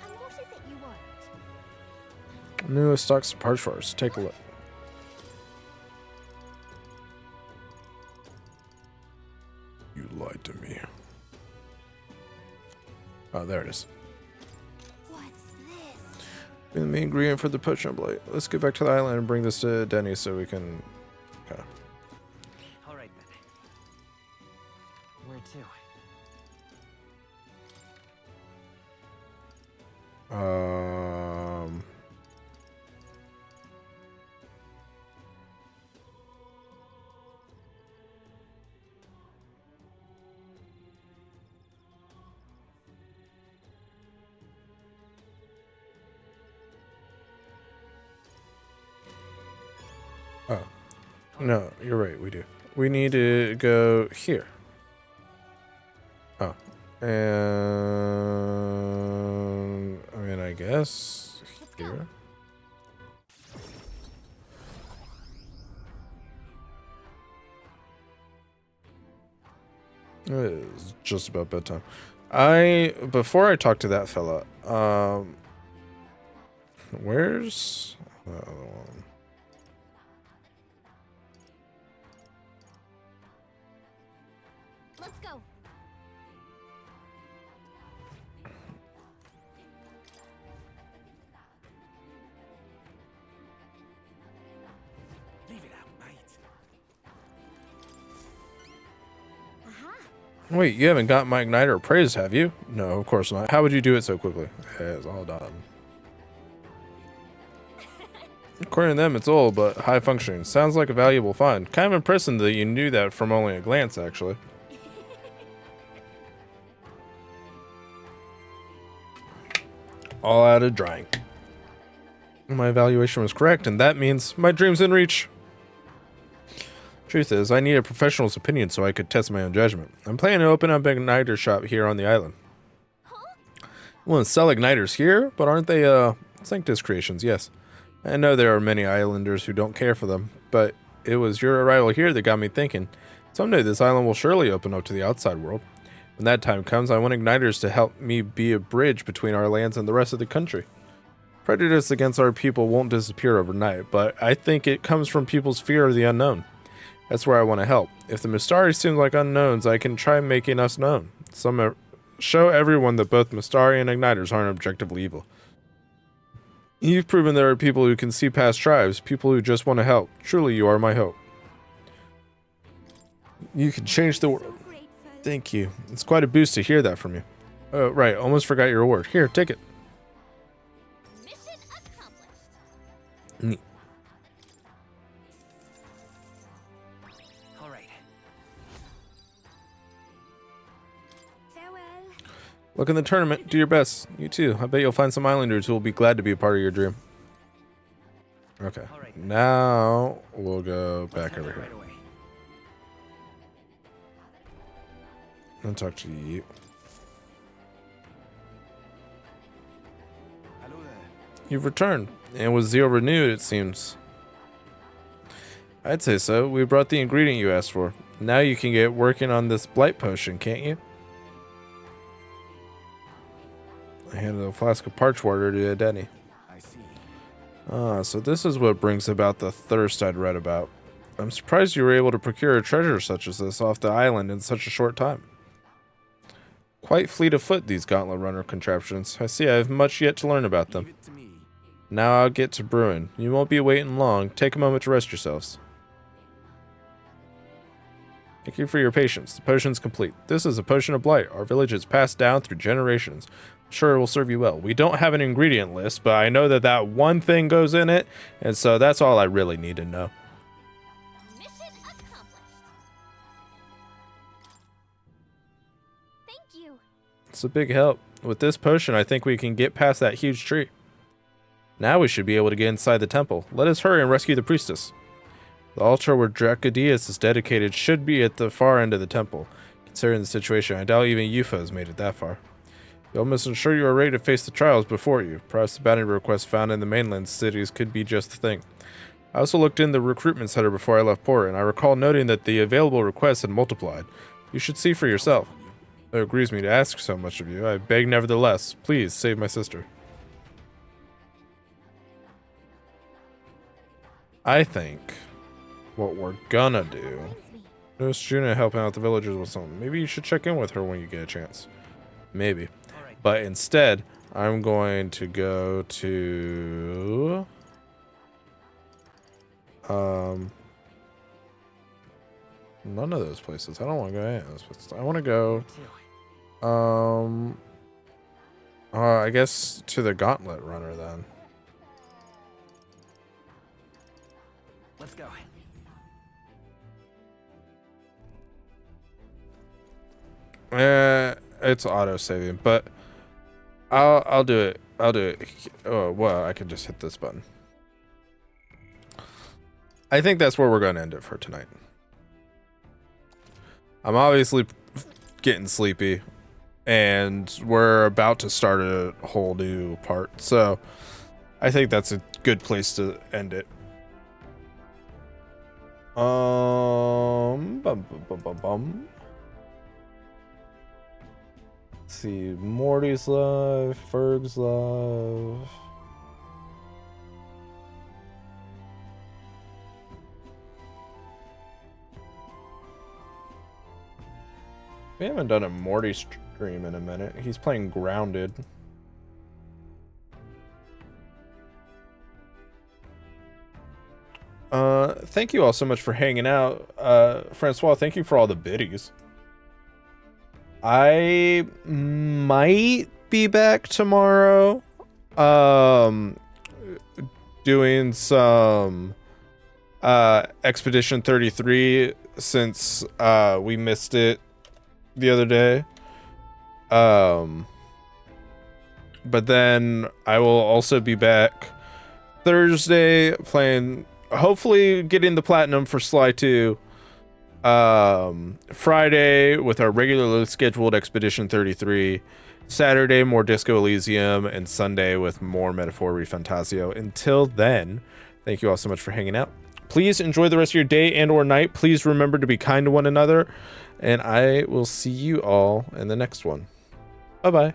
And what is it you want? Newest stocks of parts for us. Take a look. You lied to me. Oh, there it is. The main ingredient for the potion blight. Let's get back to the island and bring this to Denny so we can. Okay. All right then. Where to? Oh. No, you're right, we do. We need to go here. Oh. And I mean, I guess here. It is just about bedtime. Before I talk to that fella, where's the other one? Let's go. Leave it out, mate. Wait, you haven't got my igniter appraised, have you? No, of course not. How would you do it so quickly? It's all done. According to them, it's old, but high functioning. Sounds like a valuable find. Kind of impressive that you knew that from only a glance, actually. All out of drying. My evaluation was correct, and that means my dream's in reach. Truth is, I need a professional's opinion so I could test my own judgment. I'm planning to open up an igniter shop here on the island. Well, sell igniters here, but aren't they, Sanctus creations? Yes. I know there are many islanders who don't care for them, but it was your arrival here that got me thinking. Someday this island will surely open up to the outside world. When that time comes, I want igniters to help me be a bridge between our lands and the rest of the country. Prejudice against our people won't disappear overnight, but I think it comes from people's fear of the unknown. That's where I want to help. If the Mystari seem like unknowns, I can try making us known. Show everyone that both Mystari and igniters aren't objectively evil. You've proven there are people who can see past tribes, people who just want to help. Truly, you are my hope. You can change the world. Thank you. It's quite a boost to hear that from you. Oh, right. Almost forgot your award. Here, take it. Mission accomplished. Neat. All right. Farewell. Look in the tournament. Do your best. You too. I bet you'll find some islanders who will be glad to be a part of your dream. Okay. Now we'll go back over here. And talk to you. Hello there. You've returned, and with zeal renewed, it seems. I'd say so. We brought the ingredient you asked for. Now you can get working on this blight potion, can't you? I handed a flask of parch water to Denny. I see. Ah, so this is what brings about the thirst I'd read about. I'm surprised you were able to procure a treasure such as this off the island in such a short time. Quite fleet of foot, these gauntlet runner contraptions. I see I have much yet to learn about them. Now I'll get to brewing. You won't be waiting long. Take a moment to rest yourselves. Thank you for your patience. The potion's complete. This is a potion of blight. Our village is passed down through generations. I'm sure it will serve you well. We don't have an ingredient list, but I know that that one thing goes in it, and so that's all I really need to know. Mission accomplished. Thank you. It's a big help. With this potion, I think we can get past that huge tree. Now we should be able to get inside the temple. Let us hurry and rescue the priestess. The altar where Dracodius is dedicated should be at the far end of the temple. Considering the situation, I doubt even Yufa has made it that far. They'll must ensure you are ready to face the trials before you. Perhaps the bounty requests found in the mainland cities could be just the thing. I also looked in the recruitment center before I left port, and I recall noting that the available requests had multiplied. You should see for yourself. Though it grieves me to ask so much of you, I beg nevertheless, please save my sister. I think what we're gonna do... Notice Juna helping out the villagers with something. Maybe you should check in with her when you get a chance. Maybe. But instead, I'm going to go to... none of those places. I don't want to go any of those places. I want to go... I guess to the Gauntlet Runner then. Let's go. It's auto saving, but I'll do it. I'll do it. Oh, well, I can just hit this button. I think that's where we're going to end it for tonight. I'm obviously getting sleepy, and we're about to start a whole new part, so I think that's a good place to end it. Let's see, Morty's live, Ferg's live. We haven't done a Morty stream in a minute. He's playing Grounded. Thank you all so much for hanging out. Francois, thank you for all the biddies. I might be back tomorrow. Doing some Expedition 33 since we missed it the other day. But then I will also be back Thursday playing, hopefully getting the platinum for Sly 2. Friday with our regularly scheduled Expedition 33. Saturday more Disco Elysium, and Sunday with more Metaphor ReFantazio. Until then, thank you all so much for hanging out. Please enjoy the rest of your day and or night. Please remember to be kind to one another, and I will see you all in the next one. Bye-bye.